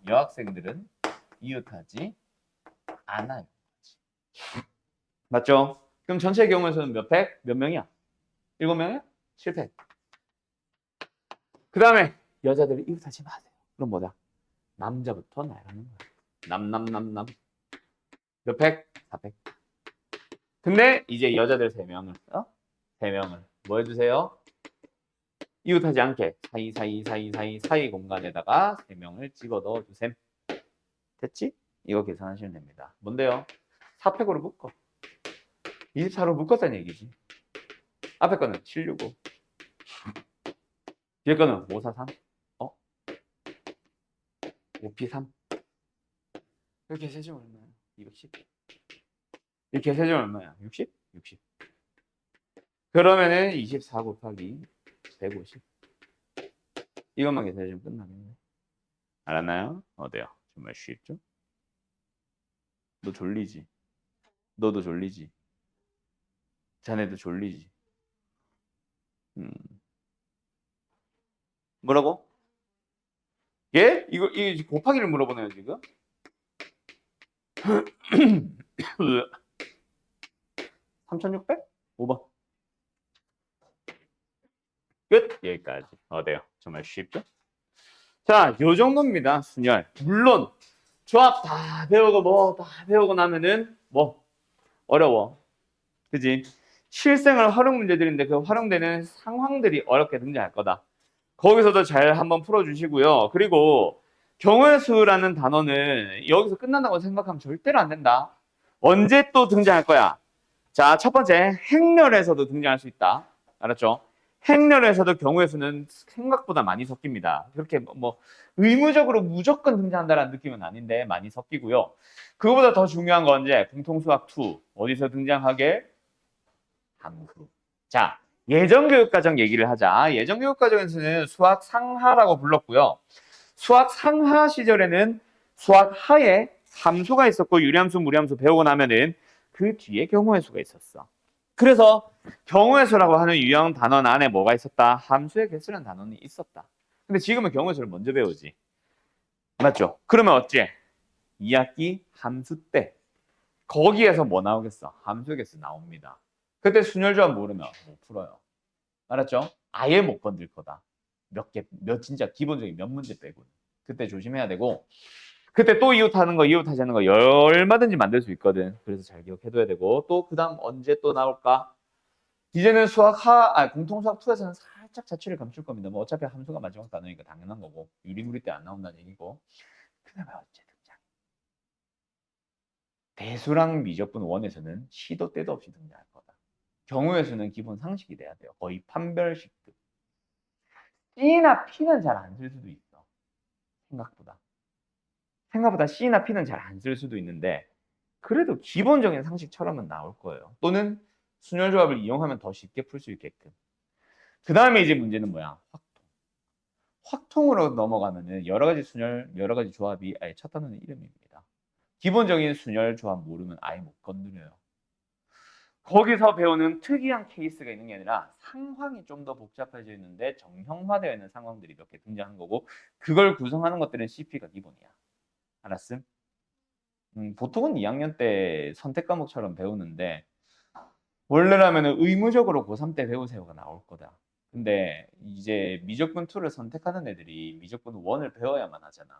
여학생들은 이웃하지 않아요. 맞죠? 그럼 전체 경우에서는 몇 팩? 몇 명이야? 7명이야? 7팩. 그 다음에 여자들이 이웃하지 마세요. 그럼 뭐다? 남자부터 나열하는 거야. 남. 몇 팩? 4팩. 근데 이제 여자들 3명을 3명을 뭐 해주세요? 이웃하지 않게 사이 공간에다가 3명을 집어 넣어주셈. 됐지? 이거 계산하시면 됩니다. 뭔데요? 4팩으로 묶어. 24로 묶었다는 얘기지. 앞에 거는 765. 뒤에 거는 543. 5P3. 이렇게 세주면 얼마야? 210. 이렇게 세주면 얼마야? 60? 60. 그러면은 24 곱하기 150. 이것만 계산해주면 끝나겠네. 알았나요? 어때요? 정말 쉽죠? 너 졸리지? 너도 졸리지? 자네도 졸리지? 음. 뭐라고? 예? 이거 곱하기를 물어보네요, 지금? 3600? 5번. 끝! 여기까지. 어때요? 정말 쉽죠? 자, 요 정도입니다, 순열. 물론, 조합 다 배우고 뭐 다 배우고 나면은 뭐 어려워. 그지? 실생활 활용 문제들인데 그 활용되는 상황들이 어렵게 등장할 거다. 거기서도 잘 한번 풀어주시고요. 그리고 경우의 수라는 단어는 여기서 끝난다고 생각하면 절대로 안 된다. 언제 또 등장할 거야? 자, 첫 번째, 행렬에서도 등장할 수 있다. 알았죠? 행렬에서도 경우의 수는 생각보다 많이 섞입니다. 그렇게 뭐 의무적으로 무조건 등장한다는 느낌은 아닌데 많이 섞이고요. 그거보다 더 중요한 건 이제 공통수학 2 어디서 등장하게? 함수. 자, 예전교육과정 얘기를 하자. 예전교육과정에서는 수학 상하라고 불렀고요. 수학 상하 시절에는 수학 하에 함수가 있었고 유리함수, 무리함수 배우고 나면은 그 뒤에 경우의 수가 있었어. 그래서 경우의 수라고 하는 유형 단원 안에 뭐가 있었다? 함수의 개수라는 단원이 있었다. 근데 지금은 경우의 수를 먼저 배우지. 맞죠? 그러면 어째? 2학기 함수 때 거기에서 뭐 나오겠어? 함수의 개수 나옵니다. 그때 순열조합 모르면 못 풀어요. 알았죠? 아예 못 건들 거다. 진짜 기본적인 몇 문제 빼고. 그때 조심해야 되고, 그때 또 이웃하는 거, 이웃하지 않는 거 얼마든지 만들 수 있거든. 그래서 잘 기억해둬야 되고, 또 그 다음 언제 또 나올까? 이제는 공통수학 2에서는 살짝 자취를 감출 겁니다. 뭐 어차피 함수가 마지막 단어니까 당연한 거고, 유리무리 때 안 나온다는 얘기고. 그 다음에 언제 등장? 대수랑 미적분 1에서는 시도 때도 없이 등장할 거다. 경우의 수는 기본 상식이 돼야 돼요. 거의 판별식급. C나 P는 잘 안 쓸 수도 있어. 생각보다 C나 P는 잘 안 쓸 수도 있는데 그래도 기본적인 상식처럼은 나올 거예요. 또는 순열조합을 이용하면 더 쉽게 풀 수 있게끔. 그 다음에 이제 문제는 뭐야? 확통. 확통으로 넘어가면은 여러 가지 순열, 여러 가지 조합이 아예 첫 단어는 이름입니다. 기본적인 순열 조합 모르면 아예 못 건드려요. 거기서 배우는 특이한 케이스가 있는 게 아니라 상황이 좀 더 복잡해져 있는데 정형화되어 있는 상황들이 몇 개 등장하는 거고 그걸 구성하는 것들은 CP가 기본이야. 알았음? 보통은 2학년 때 선택 과목처럼 배우는데 원래라면 의무적으로 고3 때 배우세요가 나올 거다. 근데 이제 미적분 2를 선택하는 애들이 미적분 1을 배워야만 하잖아.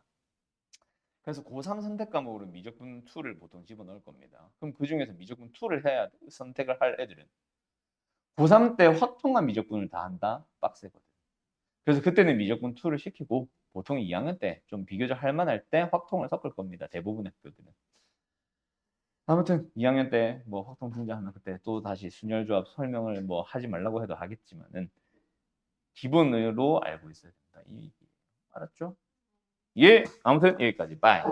그래서 고3 선택 과목으로 미적분 2를 보통 집어넣을 겁니다. 그럼 그 중에서 미적분 2를 해야 선택을 할 애들은 고3 때 확통한 미적분을 다 한다? 빡세거든. 그래서 그때는 미적분 2를 시키고 보통 2학년 때 좀 비교적 할만할 때 확통을 섞을 겁니다. 대부분의 학교들은. 아무튼 2학년 때 뭐 확통 등장하면 그때 또 다시 순열조합 설명을 뭐 하지 말라고 해도 하겠지만은 기본으로 알고 있어야 된다. 이 알았죠? 예, 아무튼 여기까지. 빠이.